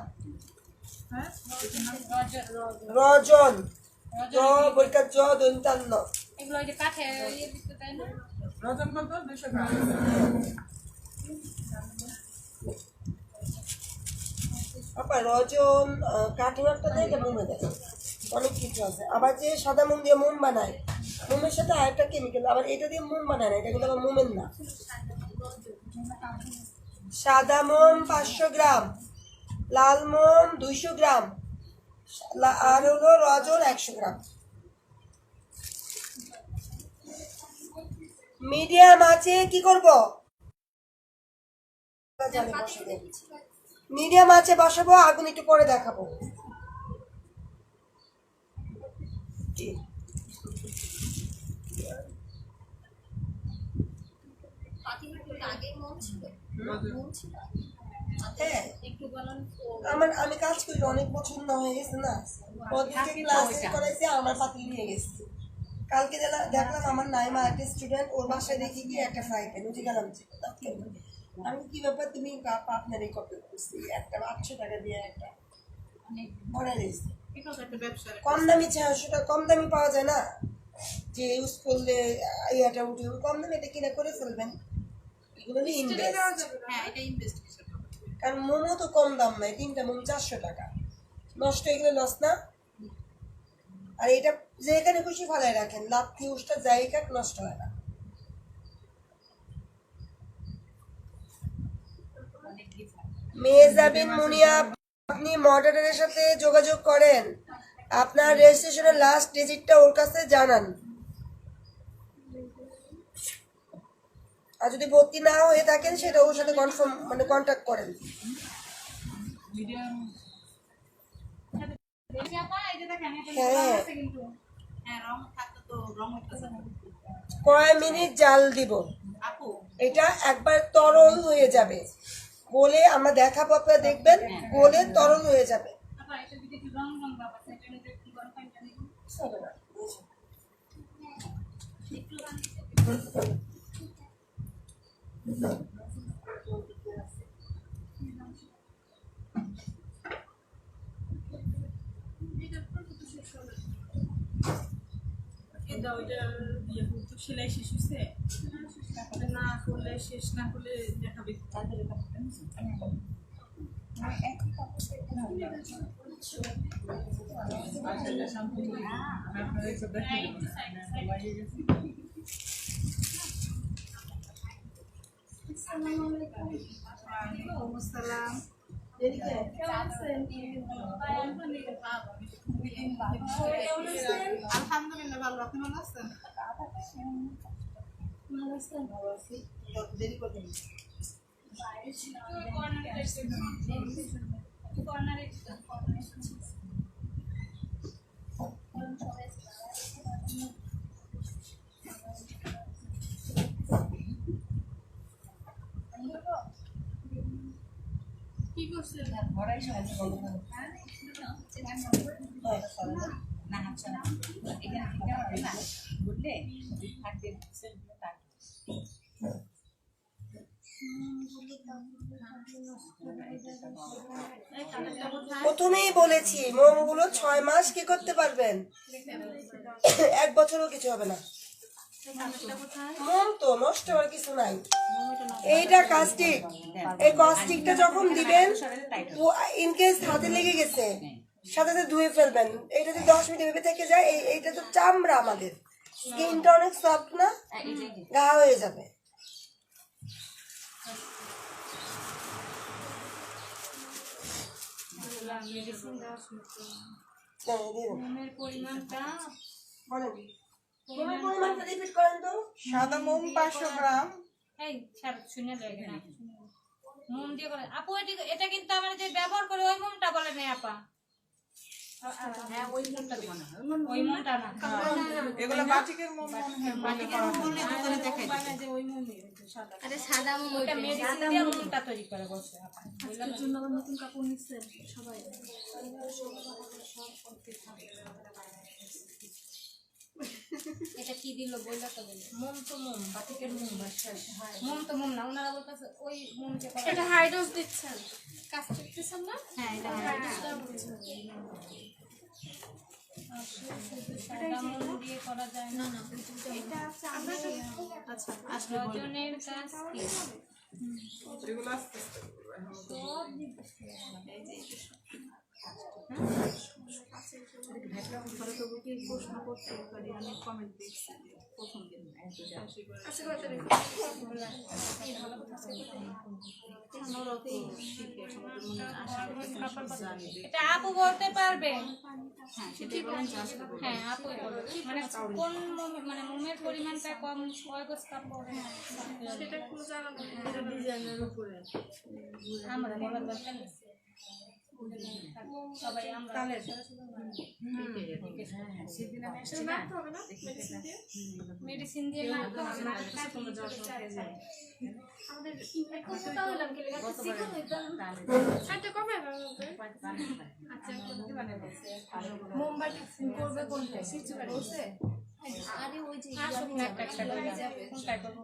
রজন বইকার দন্তান্ন এগুলো ওই যে কাঠে ইয়ে দিতে তাই না রজন কত 200 গ্রাম আপা রজন কাঠের একটা দেয় এটা মোমে দেয় অনেক কিছু আছে আবার যে সাদা মোম দিয়ে মোম বানায় মোমের সাথে আরেকটা কেমিক্যাল আবার এটা দিয়ে মোম বানায় না এটা কিন্তু আবার মোমের না সাদা মোম 500 গ্রাম লাল মোম 200 গ্রাম আর হলো রজন 100 গ্রাম মিডিয়াম আছে কি করব মিডিয়াম আছে বসাবো আগুন একটু পরে দেখাবো হ্যাঁ আমি কাজ করি অনেক বছর না হয়ে গেছে না ওদেরকে ক্লাস করাইছে আমার পাতিল নিয়ে গেছি কালকে দেখলাম আমার নাইমা একটা স্টুডেন্ট ওর বাসায় দেখি গিয়ে একটা ফ্রাই প্যান উঠে গেলাম আমি কি ব্যাপার তুমি পার্টনারই কপি করছি একটা 800 টাকা দিয়ে একটা অর্ডার দিয়েছি কম দামি 600 টাকা কম দামি পাওয়া যায় না যে ইউজ করলে ইয়াটা উঠে কম দামে এটা কিনে করে ফেলবেন এগুলো ইনভেস্ট হ্যাঁ এটা ইনভেস্ট কারণ মোমো তো কম দাম নাই 3টা মোম 400 টাকা নষ্ট হয়ে গেলে লস না আর এটা যেখানে খুশি ফালায় রাখেন লাথি উষ্টা জায়গা নষ্ট হয় না মেহজাবিন মুনিয়া আপনি মডারেটরের সাথে যোগাযোগ করেন আপনার রেজিস্ট্রেশনের লাস্ট ডিজিটটা ওর কাছে জানান আর যদি ভর্তি না হয়ে থাকেন সেটা ওর সাথে কনফার্ম মানে কন্ট্যাক্ট করেন। হ্যাঁ, কয় মিনিট জাল দিব, এটা একবার তরল হয়ে যাবে, গোলে আমরা দেখাবো, আপনারা দেখবেন গোলে তরল হয়ে যাবে। সেলাই শেষ হয়েছে, না করলে শেষ না করলে দেখাবে। আলহামদুলিল্লাহ ভালো, আপনি ভালো আছেন? কি করছেন? প্রথমেই বলেছি মোমগুলো 6 মাস কি করতে পারবেন, 1 বছরও কিছু হবে না। মোম তো নষ্ট হওয়ার কিছু নাই। এইটা কাস্টিক, এই কাস্টিকটা যখন দিবেন ইনকেস হাতে লেগে গেছে সাথে সাথে ধুয়ে ফেলবেন। এটা যদি 10 মিনিট ভেবে থেকে যায়, এইটা তো চামড়া, আমাদের স্কিনটা অনেক সফট না, ঘা হয়ে যাবে। সাদা মোম 500 গ্রাম, মোম দিয়ে করে আপু, এটা কিন্তু আমরা যে ব্যবহার করি ওই মোমটা বলে নাই আপা। ওই মোমটা না, এগুলো বাটিকের মোম মনে হয়। আরে সাদা মোম ওটা মেডিসিন দিয়ে মোমটা তৈরি করে বসে আপা। এটা কি দিল বললা তো বলে, মোম তো মোম, বাটিকের মোম, মোম তো মোম না, ওনারা বলতেছে ওই মোম যে এটা হাই ডোজ দিচ্ছেন, কাজ করতেছেন না? হ্যাঁ এটা সাদা মোম দিয়ে করা যায় না। আচ্ছা, রজনের কাজ কি? এগুলো আস্তে আস্তে করবো, এখন তো প্রশ্ন করতে পারি, আমি কমেন্ট দেখছি প্রথম দিন। এটা আপু বলতে পারবে। হ্যাঁ আপু বলবে, মানে কোন মানে মোমের পরিমাণটা কম, কয় গজ কাপড় সেটা একটু জানাবো। ডিজাইনের উপরে আমরা বলার দরকার নেই। সবাই আমরা মেডিসিন দিয়ে মাখতে হবে না, আমাদের এখন কোথাও হলাম কি লাগা সিকো হইতাম সাথে কবে হবে? আচ্ছা মোমবাতি করবে কোনটা সিচু করছে? আরে ওই যে একটা কোনটা করবো?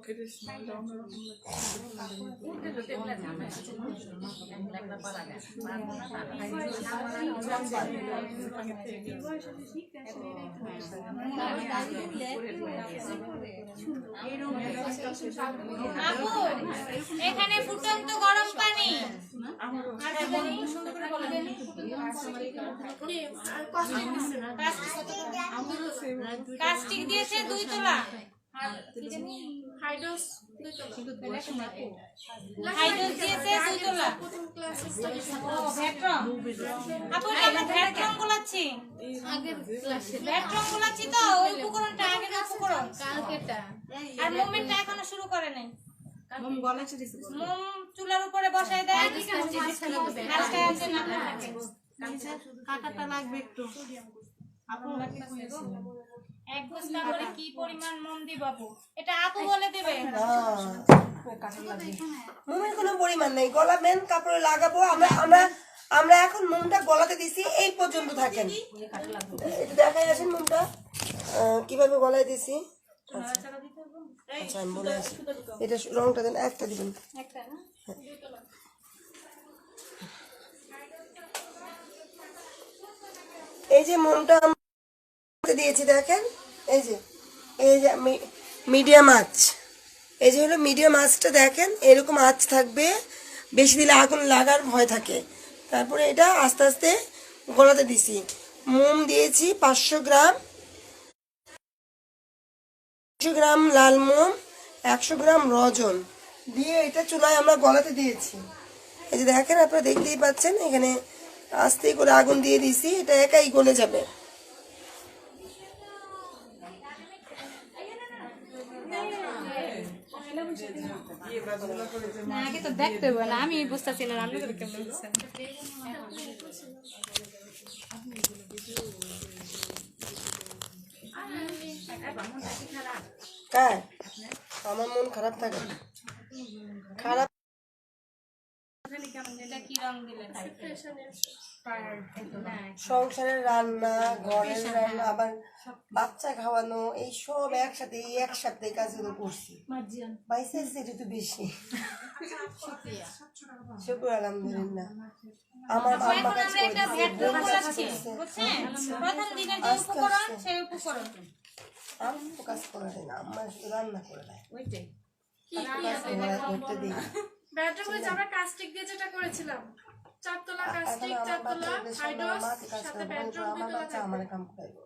আপু এখানে ফুটন্ত গরম পানি কাস্টিক দিয়েছে 2 তোলা, হাইড্রোস হাইড্রোস দিয়েছে 2 তোলা। ভ্যাট্রম আপু আমরা ভ্যাট্রম গুলাচ্ছি, আগের ক্লাসে ভ্যাট্রম গুলাচ্ছি তো ওই উপকরণটা আগের উপকরণ কালকেটা আর মুভমেন্টটা এখনো শুরু করে নাই। মোম গলা এসে দিছে মোম চুলার উপরে বসাই দেয় হালকা আছে না থাকে কাটাটা লাগবে একটু আপু এক বস্তা করে কি পরিমাণ মোম দিব আপু এটা আপু বলে দেবে মোমের কোনো পরিমাণ নেই, গলা মেন কাপড়ে লাগাবো আমরা আমরা আমরা এখন মোমটা গলাতে দিছি এই পর্যন্ত থাকেন। এটা দেখাই আসেন মোমটা কিভাবে গলায় দিছি। আচ্ছা আমি বলে আসি, এটা রংটা দেন, একটা দিবেন। এই যে মোমটা আমরা দিয়েছি দেখেন, এই যে মিডিয়াম আঁচ, এই যে হলো মিডিয়াম আঁচটা দেখেন, এরকম আঁচ থাকবে, বেশি দিলে আগুন লাগার ভয় থাকে। তারপরে এটা আস্তে আস্তে গলাতে দিছি। মোম দিয়েছি 500 গ্রাম, 100 গ্রাম লাল মোম, 100 গ্রাম রজন দিয়ে এটা চুলায় আমরা গলাতে দিয়েছি। এই যে দেখেন আপনারা দেখতেই পাচ্ছেন, এখানে আস্তে করে আগুন দিয়ে দিছি, এটা একাই গলে যাবে। আগে তো দেখতে হবে না, আমি বুঝতেছি না রান্না করে কেমন বুঝছেন। কার? আমার মন খারাপ থাকে, খারাপ এটা কি রং দিলে সংসারের রান্না, ঘরের রান্না, আবার বাচ্চা খাওয়ানো, এই সব একসাথে এই এক সপ্তাহে কাজগুলো করছি। বাইসের এটা তো বেশি, শুকুর আলহামদুলিল্লাহ। আমার আম্মা কাজ করেছে, প্রথম দিনে যে উপকরণ সেই উপকরণ আম্মু কাজ করে দেয় না, আম্মা শুধু রান্না করে দেয়। ওইটাই করতে দিই ব্যাটার আমরা কাস্টিক দিয়ে যেটা করেছিলাম, 4 তোলা কাস্টিক, 4 তোলা হাইড্রোস, সাথে ব্যাটার 2 তোলা থাকবে। আমার কাম করাইবো।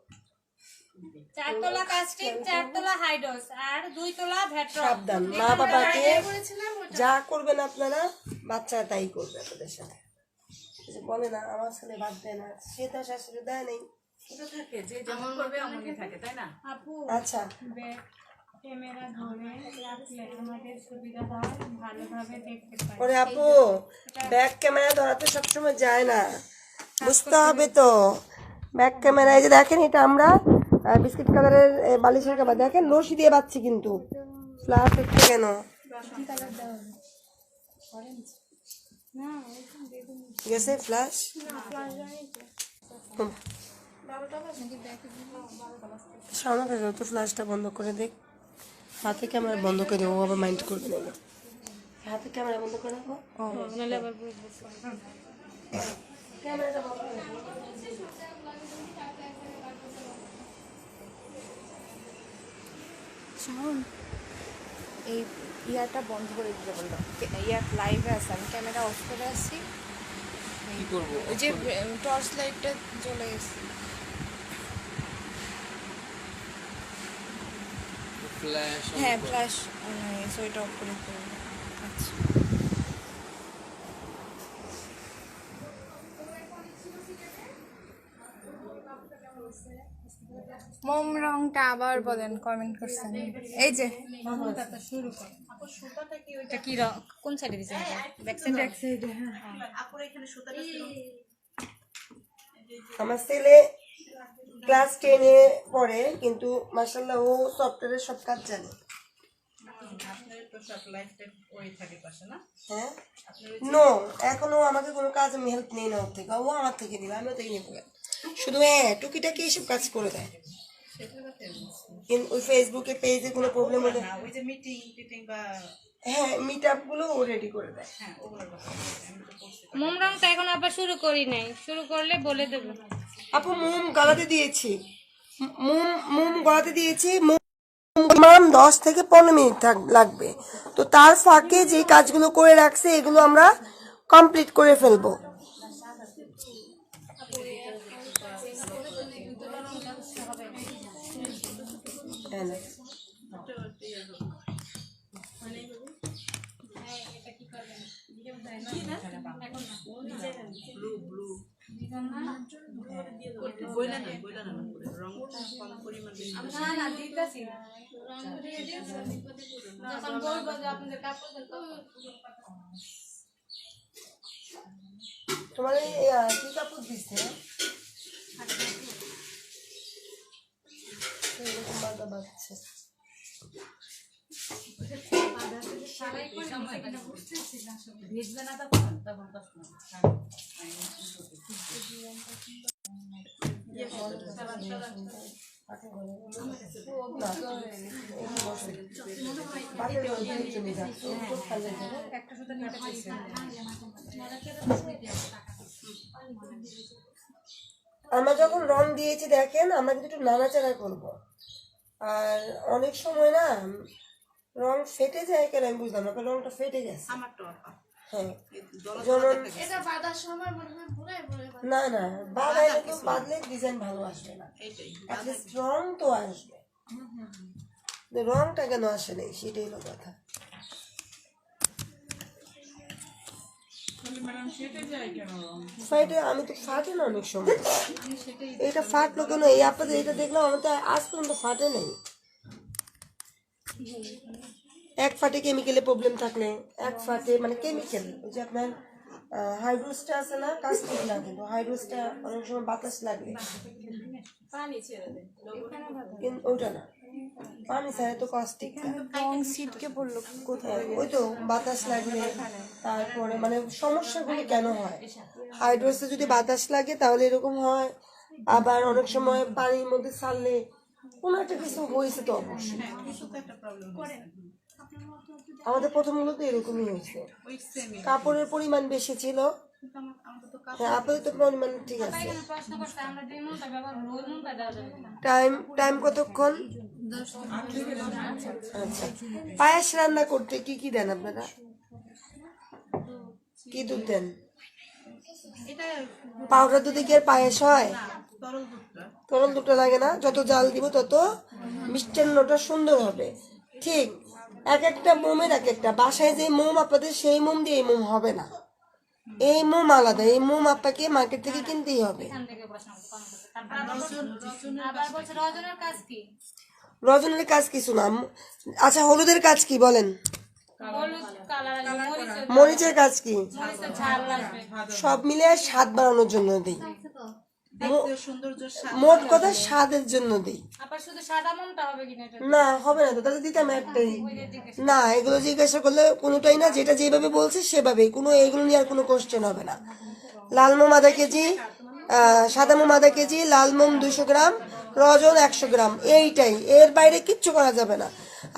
4 তোলা কাস্টিক, 4 তোলা হাইড্রোস আর 2 তোলা ভেট্রন। সাবধান, মা বাবাকে করেছিলাম যা করবেন আপনারা, বাচ্চারা তাই করবে আপনাদের সাথে। এই যে বলে না আমার ছেলে ভাত দেয় না, সে তো শাশুড়ি দেয় নেই। এটা থাকে যে যেমন করবে অমনই থাকে, তাই না? আপু আচ্ছা ক্যামেরা ধরে রাখলে আমাদের সুবিধা হয়, ভালোভাবে দেখতে পাই। ওরে আপু, ব্যাক ক্যামেরা ধরাতে সবসময় যায় না, বুঝতে হবে তো। ব্যাক ক্যামেরা, এই যে দেখেন এটা আমরা বিস্কিট কালারের বালিশের কাপড় দেখেন, রশি দিয়ে বাচ্ছি, কিন্তু ফ্লাশ হচ্ছে কেন? গেছে ফ্লাশ? সামনে থেকে তো ফ্লাশটা বন্ধ করে দেখ, হাতে ক্যামেরা বন্ধ করে দেবো, আবার মাইন্ড করবে না। হাতে ক্যামেরা বন্ধ করে রাখো, ক্যামেরাটা বন্ধ করে রাখো। শাওন, এই ইয়াটা বন্ধ করে দিতে বললো, ইয়ার লাইভে আছে, আমি ক্যামেরা অফ করে আসছি। কি করবো? ওই যে টর্চ লাইটটা জ্বলে গেছে। হ্যাঁ ফ্ল্যাশ, ওইটা অফ করে দিতে বললো। আচ্ছা মোম রংটা আবার বলেন, কমেন্ট করছেন। এই যে এটা কি রং, কোন সাইডে দিছেন? ব্যাক সাইডে। আপুর এখানে সুতাটা ছিল। আমার ছেলে ক্লাস 10-এ পড়ে, কিন্তু মাশাআল্লাহ ও সফটওয়্যারের সব কাজ জানে। আপনার তো সব লাইফটাইম ওই থাকে পাশে না? হ্যাঁ, নো, এখনো আমাকে কোনো কাজ আমি হেল্প নেই না ওর থেকে, ও আমার থেকে নিবে, আমিও থেকে নিবো। শুধু টুকিটাকি এইসব কাজ করে দেয়। কিন্তু ওই ফেসবুকে পেজে কোনো প্রবলেম হলে, না, ওই যে মিটিং টিটিং বা হ্যাঁ মিট আপগুলো ও রেডি করে দেয়। হ্যাঁ ওগুলোর কথা আমি তো বলছি। মোম রংটা এখন আবার শুরু করি নাই, শুরু করলে বলে দেব। আপু মোম গলাতে দিয়েছি, মোম গলাতে দিয়েছি, মিনিমাম 10 থেকে 15 মিনিট লাগবে। তো তার ফাঁকে যে কাজগুলো করে রাখছে এগুলো আমরা কমপ্লিট করে ফেলবো। হ্যাঁ না, বইলা না রং কম পরিমাণ বেশি না না দিতেছি রং দিয়ে দিয়েছি যখন বলবো যে আপনাদের কাপড় দেন তোমার এই কি কাপড় দিচ্ছে এরকম বাঁধা বাঁধছে। আমরা যখন রং দিয়েছি দেখেন আমরা কিন্তু একটু নাড়াচাড়া করবো, আর অনেক সময় না রং ফেটে যায় কেন আমি বুঝলাম না, রংটা ফেটে গেছে। আমারটা হ্যাঁ যেমন এটা বাঁধার সময় মনে হয় ঘুরে ঘুরে না না বাঁধাইলে তো বাঁধলে ডিজাইন ভালো আসবে না, এইটাই অ্যাটলিস্ট রং তো আসবে, রংটা কেন আসে নেই সেটাই হলো কথা। ম্যাডাম সেটা যায় কেন ফাইটে আমি তো ফাটে না অনেক সময়, এটা ফাটলো কেন এই আপনাদের এটা দেখলাম আমার তো আজ পর্যন্ত ফাটে নেই। এক ফাটে কেমিক্যালে প্রবলেম থাকলে, এক ফাটে মানে কেমিক্যাল ওই যে আপনার হাইড্রোসটা আছে না, কাস্টিক না, কিন্তু হাইড্রোসটা অনেক সময় বাতাস লাগলে কিন্তু ওইটা না, পানি ছাড়া তো কাস্টিক রং ছিটকে পড়লো কোথায়? ওই তো বাতাস লাগলে, তারপরে মানে সমস্যাগুলো কেন হয়, হাইড্রোসে যদি বাতাস লাগে তাহলে এরকম হয়, আবার অনেক সময় পানির মধ্যে ছাড়লে কোনো একটা কিছু হয়েছে তো অবশ্যই। কিছু তো একটা প্রবলেম আমাদের প্রথমগুলো তো এরকমই হয়েছে, ওই সেমি কাপড়ের পরিমাণ বেশি ছিল, আমাদের তো হ্যাঁ আপাতত পরিমাণ ঠিক আছে। প্রশ্ন করতে আমরা যে মনটা ব্যবহার ওই মনটা দেওয়া যাবে না টাইম টাইম কতক্ষণ? আচ্ছা পায়েস রান্না করতে কি কি দেন আপনারা, কি দুধ দেন? এটা পাউডার দুধে কি আর পায়েস হয়? তরল দুধটা তরল দুধটা লাগে না, যত জাল দিব তত মিষ্টান্নটা সুন্দর হবে। ঠিক এক একটা মোমের এক একটা, বাসায় যে মোম আপনাদের সেই মোম দিয়ে এই মোম হবে না, এই মোম আলাদা, এই মোম আপনাকে মার্কেট থেকে কিনতেই হবে। এখান থেকে প্রশ্ন করতে আবার বলছে রজনের কাজ কি রজনীর কাজ কিছু না। আচ্ছা হলুদের কাজ কি বলেন? হলুদ কালার মরিচের কাজ কি? মরিচের ঝাল লাগবে সব মিলে স্বাদ বাড়ানোর জন্য দিই, দেখতে সৌন্দর্য মোট কথা স্বাদের জন্য দিই। আবার শুধু সাদা মনটা হবে কিনা এটা না হবে না তো, তাহলে দিতাম একটাই। না এগুলো জিজ্ঞাসা করলে কোনোটাই না, যেটা যেভাবে বলছে সেভাবেই, কোনো এগুলো নিয়ে আর কোনো কোশ্চেন হবে না। লাল মোম আধা কেজি, সাদা মোম আধা কেজি, লাল মোম 200 গ্রাম, রজন 100 গ্রাম, এইটাই, এর বাইরে কিচ্ছু করা যাবে না।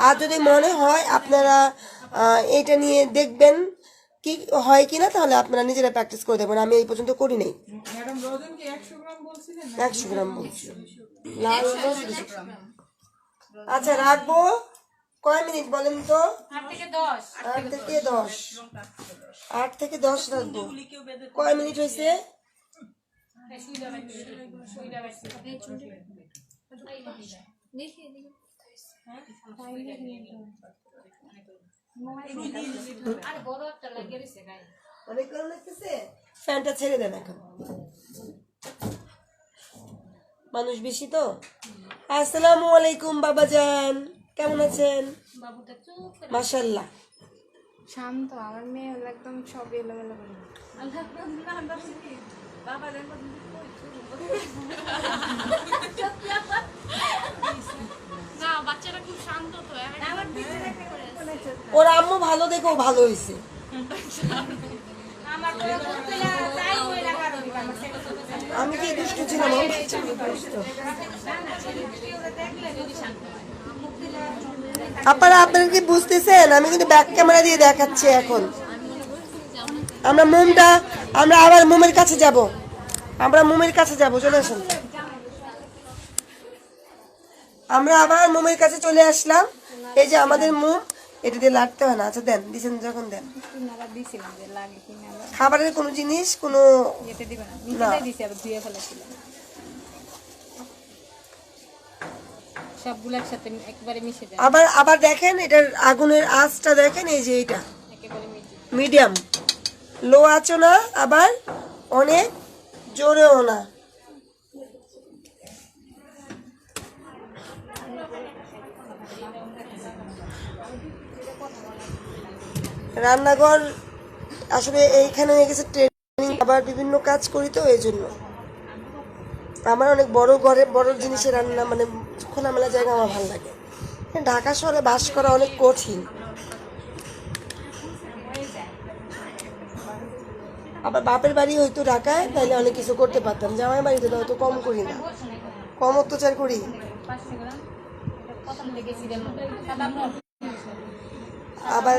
আর যদি মনে হয় আপনারা এইটা নিয়ে দেখবেন কি হয় কিনা, তাহলে আপনারা নিজেরা প্র্যাকটিস করে দেবেন, আমি এই পর্যন্ত করি নাই। ম্যাডাম রোজন কি 100 গ্রাম বলছিলেন? 100 গ্রাম বলছি, লাল রোজ 200 গ্রাম। আচ্ছা রাখবো কয় মিনিট বলেন তো? 8 থেকে 10 8 থেকে 10, 8 থেকে 10 রাখবো। কয় মিনিট হয়েছে? আর বড় একটা লাগিয়ে দিছে গায়ে অনেক গরম লাগতেছে, ফ্যানটা ছেড়ে দেন এখন, মানুষ বেশি তো। আসসালামু আলাইকুম বাবাজান, কেমন আছেন? বাবুটা চুপ করে মাশাআল্লাহ শান্ত, আমার মেয়ে হলো একদম সব এলোমেলো করে। না বাচ্চারা খুব শান্ত তো আমার ওর আম্মু ভালো দেখো ভালো হয়েছে। আমার তো বলছিলা তাই ওই লাগা রবি আমার ছেলে তো আমি কি দুষ্ট ছিলাম? আমার বাচ্চা কি দুষ্ট? আপনারা আপনারা কি বুঝতেছেন? আমি কিন্তু ব্যাক ক্যামেরা দিয়ে দেখাচ্ছি এখন। আমরা আবার মোমের কাছে যাব, চলে আসুন। আমরা আবার মোমের কাছে চলে আসলাম। এই যে আমাদের মোম, এটা দিয়ে লাগতে হয় না। আচ্ছা দেন, দিছেন যখন দেন। খাবারের কোনো জিনিস কোনো না, সবগুলো একসাথে একবারে মিশে যায় আবার দেখেন এটার আগুনের আঁচটা দেখেন, এই যে এটা একেবারে মিডিয়াম, লো আঁচও না আবার অনেক জোরেও না, রান্নাঘর আসলে এইখানে হয়ে গেছে ট্রেনিং, আবার বিভিন্ন কাজ করি তো এই জন্য আমার অনেক বড় ঘরে বড় জিনিসের রান্না মানে খোলামেলা জায়গা আমার ভালো লাগে। ঢাকা শহরে বাস করা অনেক কঠিন, আবার বাপের বাড়ি হয়তো ঢাকায় তাইলে অনেক কিছু করতে পারতাম, জামাই বাড়িতে তো হয়তো কম করি না, কম অত্যাচার করি। আবার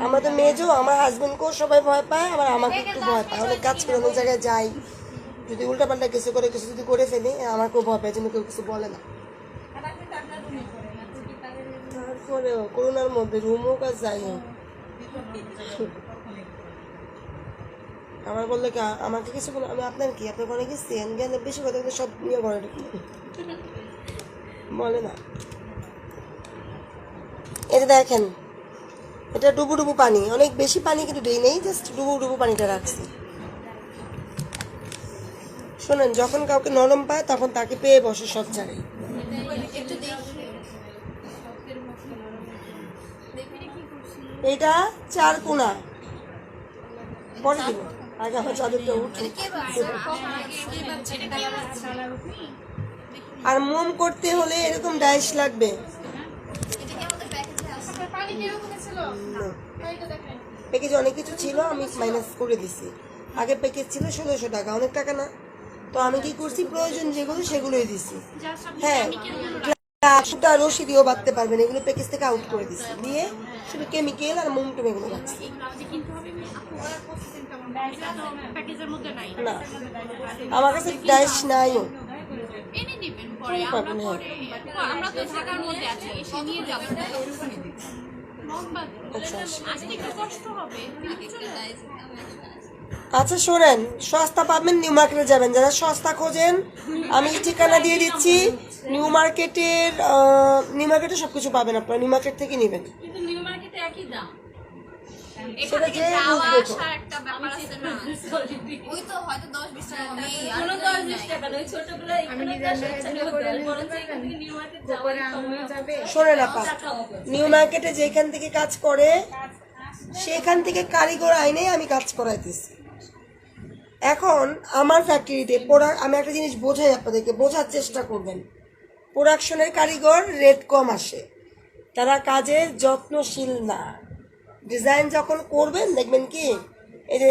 আমরা তো মেজো, আমার হাজবেন্ডকেও সবাই ভয় পায়, আবার আমাকে একটু ভয় পায়। অনেক কাজ করে অনেক জায়গায় যাই, যদি উল্টাপাল্টা কিছু করে কিছু যদি করে ফেলি আমাকেও ভয় পায়, যেন কেউ কিছু বলে না। তারপরেও করোনার মধ্যে রুম হোক আর যাই হোক, আমার বললে কি আমাকে কিছু বলে আমি আপনার কি আপনার ঘরে গেছি গেলে বেশি কথা বলে সব নিয়ে ঘরে বলে না। এটা দেখেন, এটা ডুবু ডুবু পানি, অনেক বেশি পানি কিন্তু দিই নেই, জাস্ট ডুবু ডুবু পানিটা রাখছি। শোনেন, যখন কাউকে নরম পায় তখন তাকে পেয়ে বসে সব জায়গায়। এটা 4 কোনা পরে দিব, আগে আমার চাদরটা উঠে। আর মোম করতে হলে এরকম ডাইস লাগবে। প্যাকেজে অনেক কিছু ছিল, আমি মাইনাস করে দিছি। আগে প্যাকেজ ছিল 1600 টাকা, অনেক টাকা না, তো আমি কি করছি প্রয়োজন যেগুলো সেগুলোই দিছি। হ্যাঁ, সুতা রশি দিয়েও বাঁধতে পারবেন, এগুলো প্যাকেজ থেকে আউট করে দিছি, দিয়ে শুধু কেমিক্যাল আর মোম টোম এগুলো রাখছি। না, আমার কাছে ডাইস নাইও। পাবেন, হ্যাঁ। আমরা তো ঢাকার মধ্যে আছি, এসে নিয়ে যাবো। আচ্ছা শোনেন, সস্তা পাবেন নিউ মার্কেটে যাবেন, যারা সস্তা খোঁজেন আমি ঠিকানা দিয়ে দিচ্ছি। নিউ মার্কেটে সবকিছু পাবেন, আপনারা নিউ মার্কেট থেকে নেবেন। কিন্তু নিউ মার্কেটে একই দাম। সেটা যে বুঝবে তো। একটা ব্যাপার আছে না, ওই তো হয়তো 10-20 টাকা কমে কোনো 10-20 টাকা নয়, ছোটগুলো এখানে 10 টাকা করে বরং এখান থেকে নিউ মার্কেট যাবে। শোনেন আপা, নিউ মার্কেটে যেখান থেকে কাজ করে সেখান থেকে কারিগর আইনে আমি কাজ করাইতেছি। এখন আমার ফ্যাক্টরিতে আমি একটা জিনিস বোঝাই, আপনাদেরকে বোঝার চেষ্টা করবেন। প্রোডাকশনের কারিগর রেট কম আসে, তারা কাজের যত্নশীল না। ডিজাইন যখন করবেন দেখবেন কি এই যে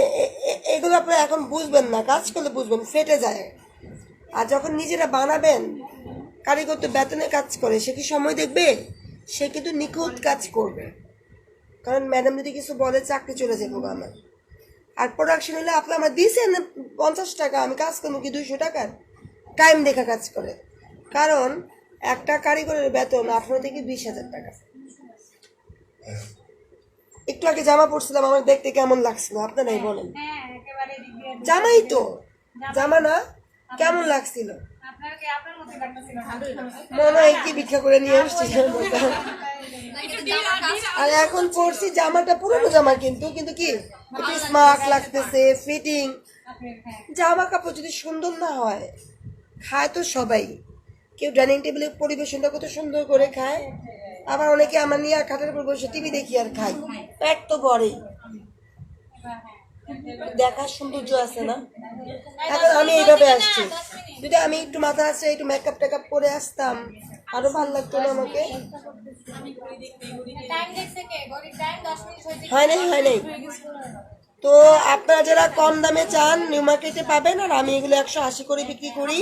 এগুলো আপনারা এখন বুঝবেন না, কাজ করলে বুঝবেন, ফেটে যায়। আর যখন নিজেরা বানাবেন, কারিগর তো বেতনে কাজ করে, সে কি সময় দেখবে? সে কিন্তু নিখুঁত কাজ করবে, কারণ ম্যাডাম যদি কিছু বলে চাকরি চলে যাবো আমার। আর প্রোডাকশন হলে আপনি আমার দিয়েছেন 50 টাকা, আমি কাজ করবো কি 200 টাকার? টাইম দেখা কাজ করে, কারণ একটা কারিগরের বেতন 18 থেকে 20,000 টাকা। একটু আগে জামা পরছিলাম, আমার দেখতে কেমন লাগছিল আপনারাই বলেন। জামাই তো জামা না, কেমন লাগছিল? মনে হয় কি ভিক্ষা করে নিয়ে আসছি। আর এখন পরছি জামাটা পুরনো জামা, কিন্তু কি একটু স্মার্ট লাগতেছে, ফিটিং। জামা কাপড় যদি সুন্দর না হয়, খায় তো সবাই, কেউ ডাইনিং টেবিলে পরিবেশনটা কত সুন্দর করে খায়, আবার অনেকে আমার নিয়ে আর খাটের উপর বসে টিভি দেখি আর খাই, পেট তো বড়েই, দেখার সৌন্দর্য আছে না। এখন আমি এইভাবে আসছি, যদি আমি একটু মাথা আছে একটু মেকআপ টেকআপ করে আসতাম আরো ভালো লাগতো না আমাকে। হয় নাই। তো আপনারা যারা কম দামে চান নিউ মার্কেটে পাবেন, আর আমি এগুলো 180 করে বিক্রি করি।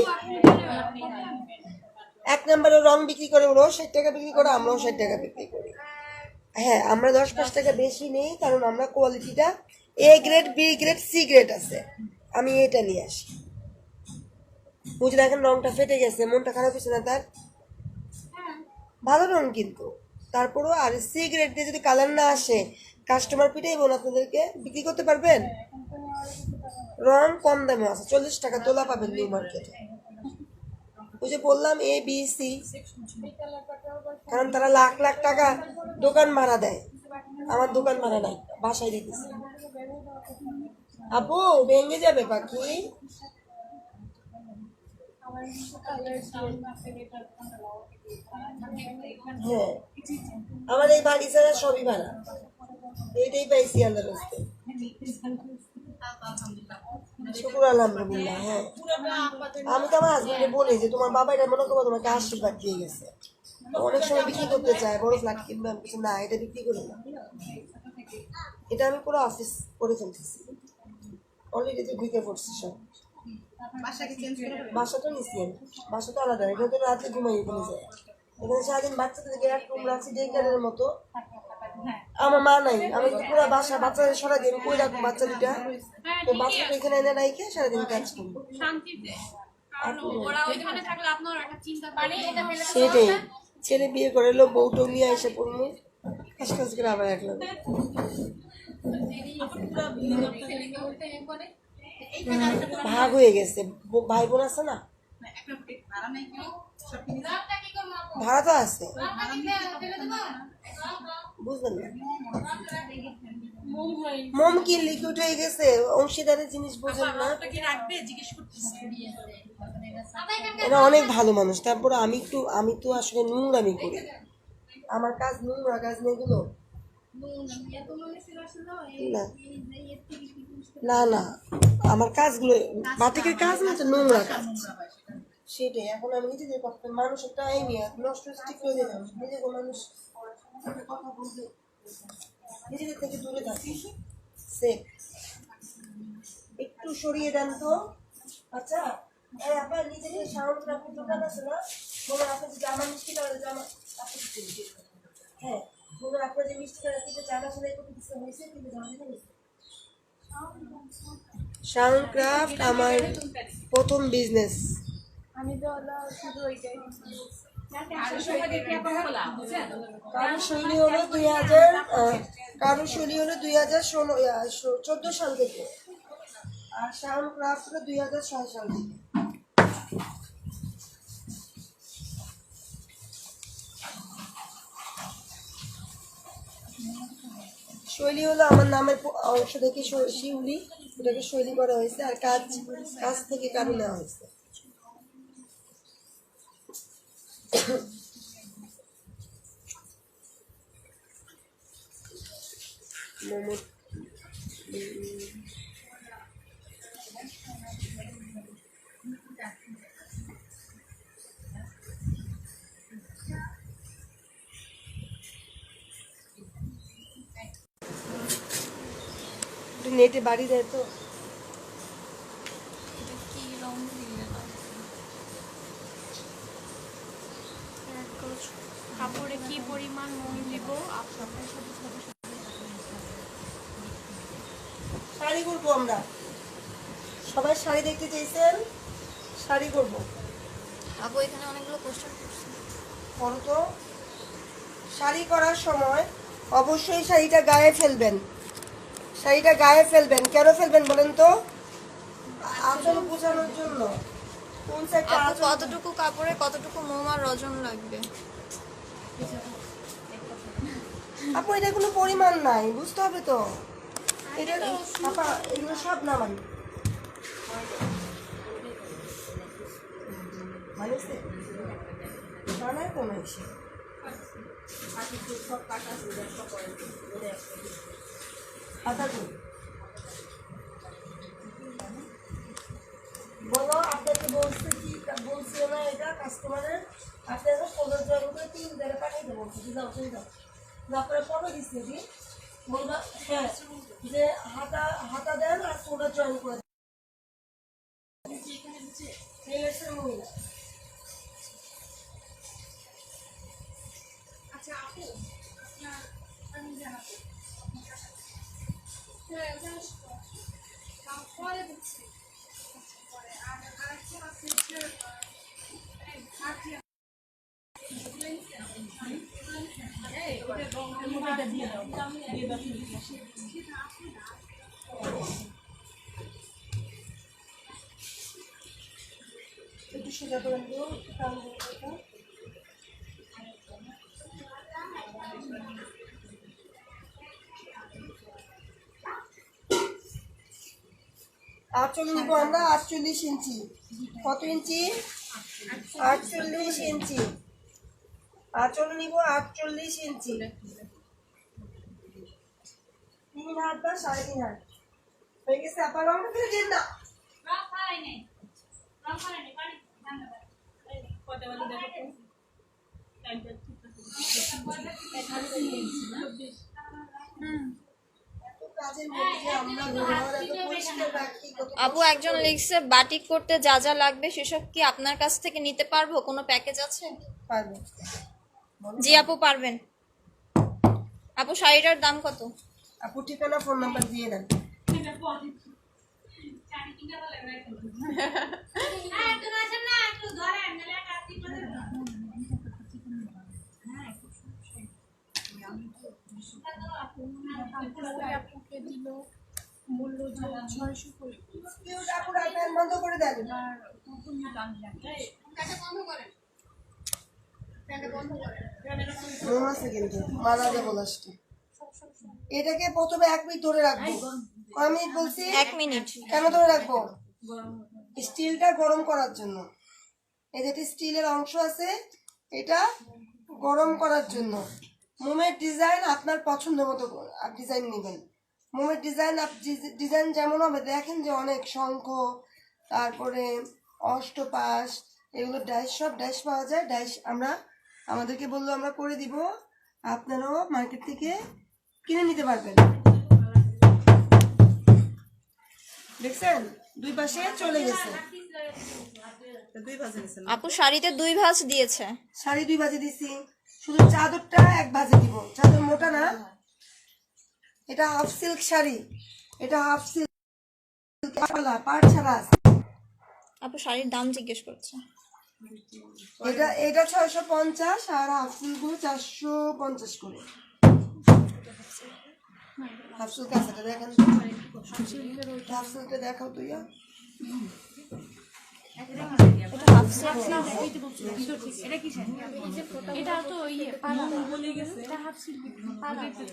1 নম্বরে রং বিক্রি করে, ওরাও 60 টাকা বিক্রি করে, আমরাও 60 টাকা বিক্রি করি। হ্যাঁ, আমরা 10-5 টাকা বেশি নেই, কারণ আমরা কোয়ালিটিটা A grade, B grade, C grade আছে, আমি এটা নিয়ে আসি। বুঝে দেখেন রংটা ফেটে গেছে, মনটা খারাপ হয়েছে না তার? ভালো রং কিন্তু তারপরও। আর C গ্রেড দিয়ে যদি কালার না আসে, কাস্টমার পিটাইব না, আপনাদেরকে বিক্রি করতে পারবেন? রং কম দামে আছে, 40 টাকা তোলা পাবেন নিউ মার্কেটে। ওই যে বললাম A B C, কারণ তারা লাখ লাখ টাকা দোকান ভাড়া দেয়, আমার দোকান ভাড়া নাই, বাসায় দিতেছে। আপু ভেঙে যাবে পাখি। হ্যাঁ, আমার এই বাড়ি ছাড়া সবই ভাড়া। এইটাই পাইছি আল্লাহর রাস্তে। শুকুর আলহামদুলিল্লাহ। হ্যাঁ, আমি তো আমার হাজবেন্ডে বলি যে তোমার বাবা এটা মনে করবো তোমাকে আশীর্বাদ দিয়ে গেছে। অনেক সময় বিক্রি করতে চায় বড় ফ্ল্যাট কিনবে, আমি কিছু না, এটা বিক্রি করি না, এটা আমি পুরো অফিস করে ফেলতেছি অলরেডি, তো ঢুকে পড়ছি সব। বাসা তো নিচ্ছি আমি, বাসা তো আলাদা, এটা তো রাতে ঘুমাই ফেলে যায়। এখানে সারাদিন বাচ্চাদেরকে এক রুম রাখছি ডে কেয়ারের মতো। আমার মা নাই, আমি তো পুরো বাসা বাচ্চাদের সারাদিন কই রাখবো বাচ্চা দুটা, তো বাচ্চাটা এখানে এনে রাইখে সারাদিন কাজ করবো। শান্তিতে, কারণ ওরা ওইখানে থাকলে আপনার একটা চিন্তা পারে। সেটাই, ছেলে বিয়ে করে এলো, বউটো নিয়ে এসে পড়লো, কাজ কাজ করে আবার একলা। ভাগ হয়ে গেছে, ভাই বোন আছে না, ভাড়া তো আছে, বুঝলেন না? মোম কি লিকুইড হয়ে গেছে, অংশীদারের জিনিস বুঝলেন না? এরা অনেক ভালো মানুষ, তারপরে আমি তো আসলে নোংরামি করি, আমার কাজ নোংরা কাজ নেগুলো না না না, আমার কাজগুলো বাতিকের কাজ না, তো নোংরা কাজ। সেটাই, এখন আমি নিজেদের কথা, মানুষের টাইম নষ্ট ঠিক করে দিলাম, নিজেকে মানুষ কথা বলতে নিজেদের থেকে দূরে থাকি। সেফ একটু সরিয়ে দেন তো। আচ্ছা, আপনার নিজেদের সাউন্ড রাখার দোকান আছে না, বলে আপনার যে জামা মিষ্টি কালার জামা, হ্যাঁ বলে আপনার যে মিষ্টি কালার কিন্তু জামা সেলাই করতে দিতে হয়েছে, কিন্তু জামা দিতে হয়েছে। সাউন্ড ক্রাফট আমার প্রথম বিজনেস। আমি তো শুধু ওইটাই, কারুশৈলী হলো 2014 সাল থেকে, আর সাউন্ড ক্রাফট হলো 2006 সাল থেকে। শৈলী হলো আমার নামের অংশ থেকে শিউলি, এটাকে শৈলী করা হয়েছে, আর কাজ থেকে কারু নেওয়া হয়েছে। মোমো নেটে বাড়ি দেয় তো। কি রং দিয়ে কাপড়ে কি পরিমাণ মোম দিব আপনাদের সাথে শাড়ি করবো আমরা, সবাই শাড়ি দেখতে চাইছেন, শাড়ি করবো। আপু এখানে অনেকগুলো পোস্টার করছে, করো তো। শাড়ি করার সময় অবশ্যই শাড়িটা গায়ে ফেলবেন, শাড়িটা গায়ে ফেলবেন। কেন ফেলবেন বলেন তো? আঁচল বোঝানোর জন্য। কোন সাইডটা আপু আঁচল? কতটুকু কাপড়ে কতটুকু মোম আর রজন লাগবে? আপু এটা কোনো পরিমাণ নাই, বুঝতে হবে তো। এটা আপা এগুলো সব নামান মানেছে মানায় তো নাই সে। বলো, আপনাকে বলছে কি বলছিল না, এটা কাস্টমারের আপনারা 15 জন করে 3 জায়গায় পাঠাইতে বলছে, বুঝতে অসুবিধা আপনারা কবে দিচ্ছে দি বলবা, হ্যাঁ যে হাতা দেন আর 15 জয়েন করে মহিলা। আচ্ছা আপু, আমি জানাবো পরে দিচ্ছি, পরে আর আরেকটা আছে একটু সোজা করে দিও, একটু টান দিয়ে দিও। আঁচল নিব আমরা 48 ইঞ্চি। কত ইঞ্চি? 48 ইঞ্চি। আঁচল নিব 48 ইঞ্চি। 3 হাত বা 3.5 হাত হয়ে গেছে। আপা রং ফেলে দিন না। এত কাজের মধ্যে যে আমরা ঘর এত পরিষ্কার রাখি, কত আপু একজন লিখছে বাটিক করতে যা যা লাগবে সেসব কি আপনার কাছ থেকে নিতে পারবো? কোনো প্যাকেজ আছে? পারবো। জি আপু পারবেন। আপু শাড়িটার দাম কত? আপু ঠিকানা ফোন নাম্বার দিয়ে দেন। কেউ আপুর আপনার বন্ধ করে দেন। মনে আছে কিন্তু মারা যাবো লাস্টে। এটাকে প্রথমে 1 মিনিট ধরে রাখবো। কয় মিনিট বলছি? 1 মিনিট। কেন ধরে রাখবো? স্টিলটা গরম করার জন্য। এই যেটা স্টিলের অংশ আছে এটা গরম করার জন্য। মোমের ডিজাইন আপনার পছন্দ মতো ডিজাইন নেবেন। মোমের ডিজাইন যেমন হবে, দেখেন যে অনেক শঙ্খ, তারপরে অষ্টপাশ, এগুলো ডাইস, সব ডাইস পাওয়া যায়। ডাইস আমরা আমাদেরকে বললো আমরা করে দিব, আপনারাও মার্কেট থেকে কিনে নিতে পারবেন। দেখছেন 2 পাশে চলে গেছে। আপু শাড়িতে 2 ভাঁজ দিয়েছে। শাড়ি 2 ভাঁজে দিছি, শুধু চাদরটা 1 ভাঁজে দিব। চাদর মোটা না, এটা হাফ সিল্ক শাড়ি, এটা হাফ সিল্ক পাড় ছাড়া আছে। আপু শাড়ির দাম জিজ্ঞেস করছে। এটা 650 আর হাফ সিল্ক 450 করে। হাফ সিল্ক আছে, এটা দেখেন। হাফ সিল্কটা দেখাও তুই। এটা তো ইয়ে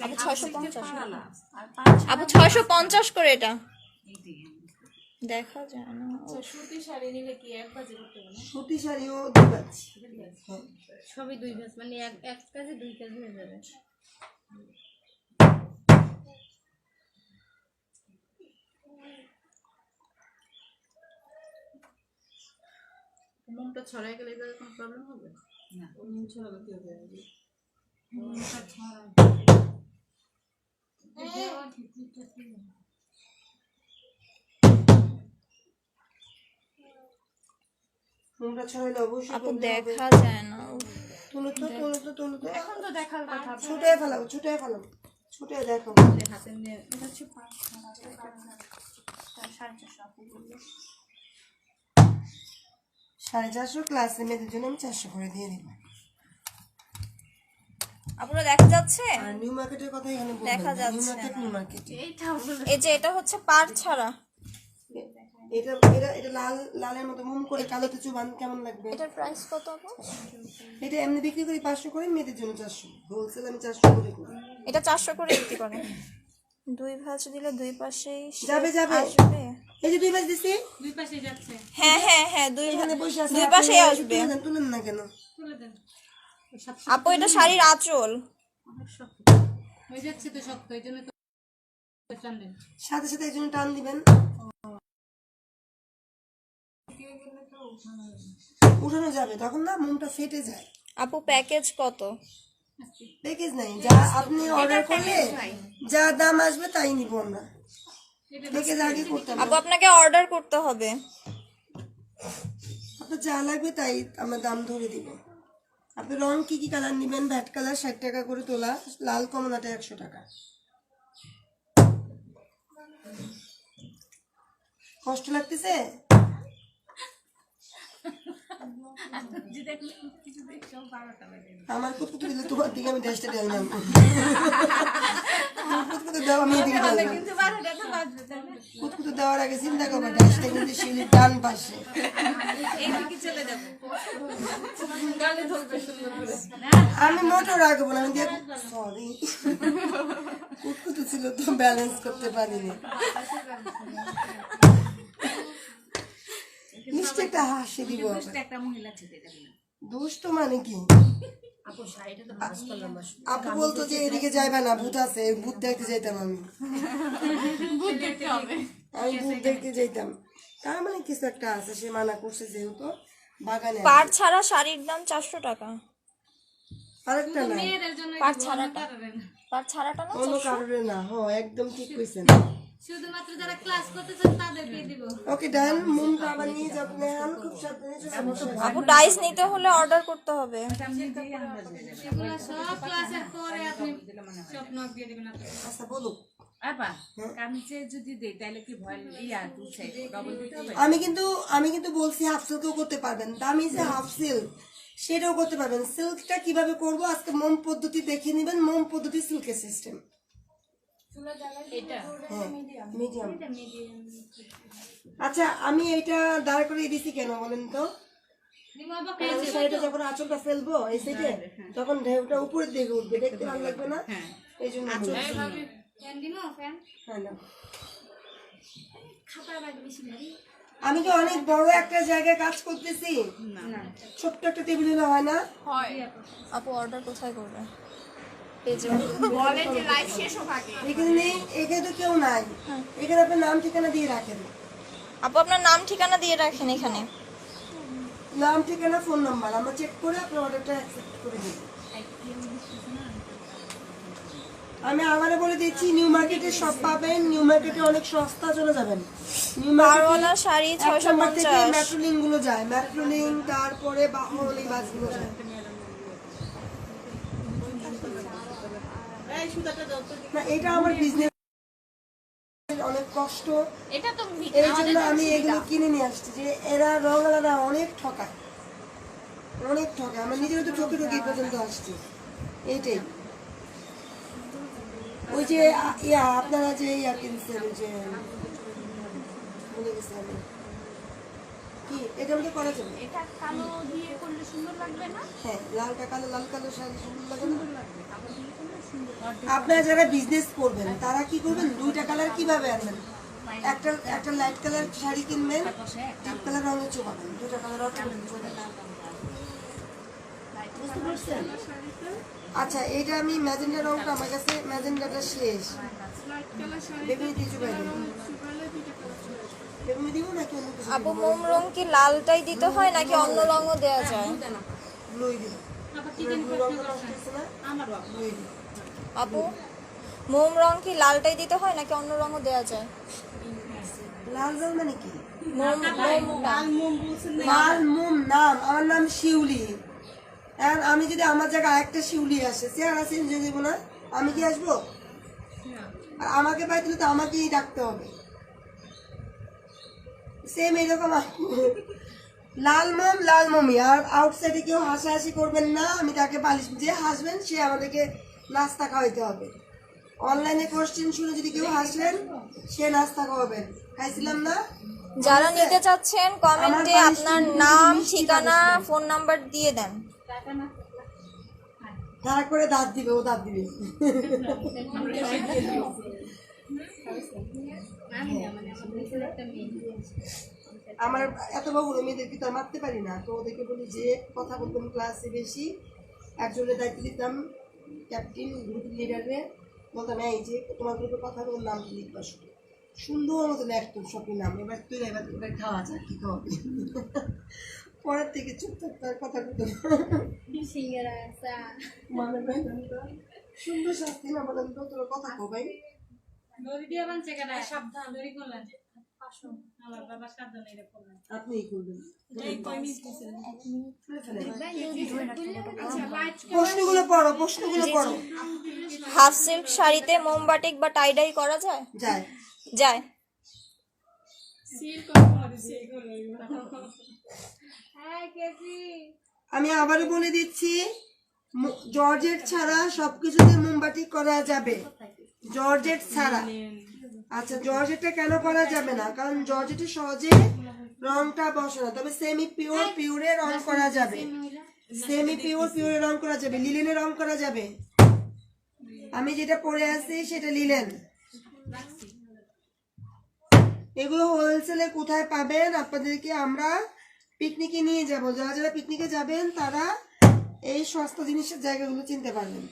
আপু 650 করে এটা দেখা যায় না। সুতি শাড়ি নিলে কি 1 বাজে করতে হবে? সুতি শাড়িও 2 ভাঁজ। সবই 2 ভাঁজ, মানে এক কাজে 2 কাজ হয়ে যাবে। মোমটা ছড়াই গেলে এবার কোনো প্রবলেম হবে না? মোম ছড়াবে কি হবে? মোমটা ছড়ায় মোমটা ছড়াইলে অবশ্যই আপু দেখা যায় না। তুলো তো এখন তো দেখার কথা। ছুটে ফেলাও, ছুটে দেখো। হাতে নিয়ে এটা হচ্ছে 450 আপু বললো। 450 ক্লাসে মেয়েদের জন্য আমি 400 করে দিয়ে দিব। আপুরা দেখা যাচ্ছে? আর নিউ মার্কেটের কথা এখানে বলবেন। দেখা যাচ্ছে নিউ মার্কেট, নিউ মার্কেট। এই যে এটা হচ্ছে পাড় ছাড়া। এটা লালের মতো মুম করে কালোতে চুবান, কেমন লাগবে? এটার প্রাইস কত আপু? এটা এমনি বিক্রি করি 500 করে, মেয়েদের জন্য 400। হোলসেল আমি 400 করে করি। এটা 400 করে বিক্রি করে। 2 ভাঁজ দিলে 2 পাশেই যাবে আসবে। এই যে 2 ভাঁজ দিছি, 2 পাশে যাচ্ছে। হ্যাঁ 2 এখানে বসে আছে। 2 পাশেই আসবে। তুলেন না কেন? তুলে দেন। আপু এটা শাড়ির আঁচল। হয়ে যাচ্ছে তো শক্ত, এই জন্য তো টান দেন। সাথে সাথে এই জন্য টান দিবেন। উঠানো যাবে তখন না, মুমটা ফেটে যায়। আপু প্যাকেজ কত? প্যাকেজ নাই, যা আপনি অর্ডার করলে যা দাম আসবে তাই নিব আমরা। প্যাকেজ আগে করতে হবে। আপু আপনাকে অর্ডার করতে হবে। আপনার যা লাগবে তাই আমরা দাম ধরে দিব। আপনি রং কি কি কালার নেবেন? ভ্যাট কালার 60 টাকা করে তোলা, লাল কমলাটা 100 টাকা। কষ্ট লাগতেছে? আমার কুতকুতো দিলে তোমার দিকে আমি ড্যাশটা ঢেললাম। কুতকুতো দেওয়া আমি এদিকে ঢেললাম। কুতকুতো দেওয়ার আগে চিন্তা করবো ড্যাশটা কিন্তু শিলির ডান পাশে। আমি মোটো রাখবো না, আমি দিয়ে সরি কুতকুতো ছিল তো ব্যালেন্স করতে পারিনি। মিষ্টি একটা হাসি দিব। একটা মহিলা ছিল। দুষ্ট মানে কি? আপু শাড়িটা তো ভাঁজ করলাম না। আপু বলতো যে এদিকে যাইবে না, ভূত আছে, ভূত দেখতে যাইতাম আমি ভূত দেখতে যাইতাম। তার মানে কিছু একটা আছে, সে মানা করছে যেহেতু বাগানে। পাট ছাড়া শাড়ির দাম 400 টাকা। আরেকটা না, পাট ছাড়াটা, পাট ছাড়াটা না অন্য কারণে না। হ্যাঁ একদম ঠিক কইছেন। শুধুমাত্র যারা ক্লাস করতে চান তাদেরকে দিব। ওকে ডান, মুমটা আবার নিয়ে যাবো। আমি খুব সাবধানে চলে আপু ডাইস নিতে হলে অর্ডার করতে হবে। এগুলো সব ক্লাসের পরে আপনি সব নক দিয়ে দিবেন আপনি। আচ্ছা বলুক। আপা কামিজে যদি দেই তাহলে কি ভয় ইয়া দুছে ডবল দিতে হবে? আমি কিন্তু বলছি হাফ সিল্কও করতে পারবেন, দামি যে হাফ সিল্ক সেটাও করতে পারবেন। সিল্কটা কিভাবে করব আজকে মোম পদ্ধতি দেখে নেবেন। মোম পদ্ধতি সিল্কের সিস্টেম। এটা হ্যাঁ মিডিয়াম। আচ্ছা আমি এইটা দাঁড় করে দিছি কেন বলেন তো? কারণ শাড়িটা যখন আঁচলটা ফেলবো এই সাইডে, তখন ঢেউটা উপরের দিকে উঠবে, দেখতে ভালো লাগবে না? এই জন্য হ্যাঁ না। আমি কি অনেক বড় একটা জায়গায় কাজ করতেছি? ছোট্ট একটা টেবিল হলে হয় না? হয়। আপু অর্ডার কোথায় করবে? বলেন যে লাইভ শেষ হোক আগে। এখানে তো কেউ নাই, এখানে আপনার নাম ঠিকানা দিয়ে রাখেন। আপু আপনার নাম ঠিকানা দিয়ে রাখেন এখানে। নাম ঠিকানা ফোন নাম্বার আমরা চেক করে আপনার অর্ডারটা অ্যাকসেপ্ট করে দেব। আমি আবারো বলে দিচ্ছি, নিউ মার্কেটে সব পাবেন। নিউ মার্কেটে অনেক সস্তা, চলে যাবেন নিউ পারওয়ালা শাড়ি মার্কেটে। 650। মেট্রোলিং গুলো যায়, মেট্রোলিং, তারপরে বাহন, এই বাসগুলো যায়। এই সুতাটা দাও তো। না এটা আমার বিজনেস, অনেক কষ্ট। এটা তো এই জন্য আমি এগুলো কিনে নিয়ে আসছি, যে এরা রঙালারা অনেক ঠকায়, অনেক ঠকায়। আমরা নিজেরা তো ঠকে ঠকে এই পর্যন্ত আসছি। এইটাই ওই যে আপনারা যে কিনছেন, ওই যে ভুলে গেছি আমি, কি এটা আমাকে করা যাবে? এটা কালো দিয়ে করলে সুন্দর লাগবে না? হ্যাঁ লালটা কালো, লাল কালো শাড়ি সুন্দর লাগে না? আপনারা যারা বিজনেস করবেন তারা কি করবেন, দুইটা কালার কিভাবে আনবেন? একটা লাইট কালার শাড়ি কিনবেন, ডিপ কালার রঙের চোপাবেন, দুইটা কালার অটোমেটিক চলে আসবে। বুঝতে পারছেন? আচ্ছা এটা আমি ম্যাজেন্ডা রঙটা, আমার কাছে ম্যাজেন্ডাটা শেষ। বেগুনি দিয়ে চুপাই দেবো, বেগুনি দিব নাকি অন্য কিছু? আপু মোম রং কি লালটাই দিতে হয় নাকি অন্য রঙও দেওয়া যায়? ব্লুই দিব। ব্লু রঙটা আসতেছে না, ব্লুই দিব। আপু মোম রং কি লালটাই দিতে হয় নাকি অন্য রঙও দেওয়া যায়? লাল রং মানে কি? মোম লাল মোম নাম, আমার নাম শিউলি। এখন আমি যদি আমার জায়গায় আরেকটা শিউলি আসে, চেহারা চেঞ্জ হয়ে যাবো না? আমি কি আসবো? আর আমাকে পাইতে তো আমাকেই ডাকতে হবে। সেম এরকম লাল মোম, লাল মমি। আর আউটসাইডে কেউ হাসাহাসি করবেন না, আমি তাকে পালিশ, যে হাসবেন সে আমাদেরকে নাস্তা খাওয়াইতে হবে। অনলাইনে কোশ্চেন শুনে যদি কেউ হাসলেন, সে নাস্তা খাওয়াবেন। খাইছিলাম না? যারা নিতে চাচ্ছেন কমেন্টে আপনার নাম, ঠিকানা, ফোন নাম্বার দিয়ে দেন। তারপরে দাঁত দিবে, ও দাঁত দিবে। আমার এত বগুলো মেয়েদেরকে তো মারতে পারি না, তো ওদেরকে বলি যে কথা বলতাম ক্লাসে বেশি, একজনের দায়িত্ব দিতাম ক্যাপ্টেন, গ্রুপ লিডারে, বলতাম এই যে তোমার গ্রুপে কথা বলার নাম লিখবা, সুন্দর মতো লেখতো সবই নাম। এবার তুই এবার খাওয়া যাক, কি খাওয়াবি? পরের থেকে চুপ থাকতে কথা বলতো মানে ভাই সুন্দর শাস্তি না বলেন তো, তোর কথা কো ভাই। দড়ি দিয়ে বানছে কেন? সাবধান, দড়ি করলেন। আমার বাবা সাবধান এরকম করলেন। আপনিই করবেন। এই কই মিস দিছেন? প্রশ্নগুলো পড়ো, প্রশ্নগুলো পড়ো। হাফ সিল্ক শাড়িতে মোমবাটিক বা টাইডাই করা যায়? যায়। যায়। আমি আবারও বলে দিচ্ছি, জর্জেট ছাড়া সবকিছুতে মোমবাতি করা যাবে, জর্জেট ছাড়া। আচ্ছা জর্জেটটা কেন করা যাবে না? কারণ জর্জেটে সহজে রংটা বসে না, তবে সেমি পিওর পিওরে রং করা যাবে, সেমি পিওর পিওরে রং করা যাবে, লিলেনে রং করা যাবে। আমি যেটা পরে আছি সেটা লিলেন। এগুলো হোলসেলে কোথায় পাবেন? আপনাদেরকে আমরা পিকনিকে নিয়ে যাব, যারা যারা পিকনিকে যাবেন তারা এই সস্তা জিনিসের জায়গাগুলো চিনতে পারবেন।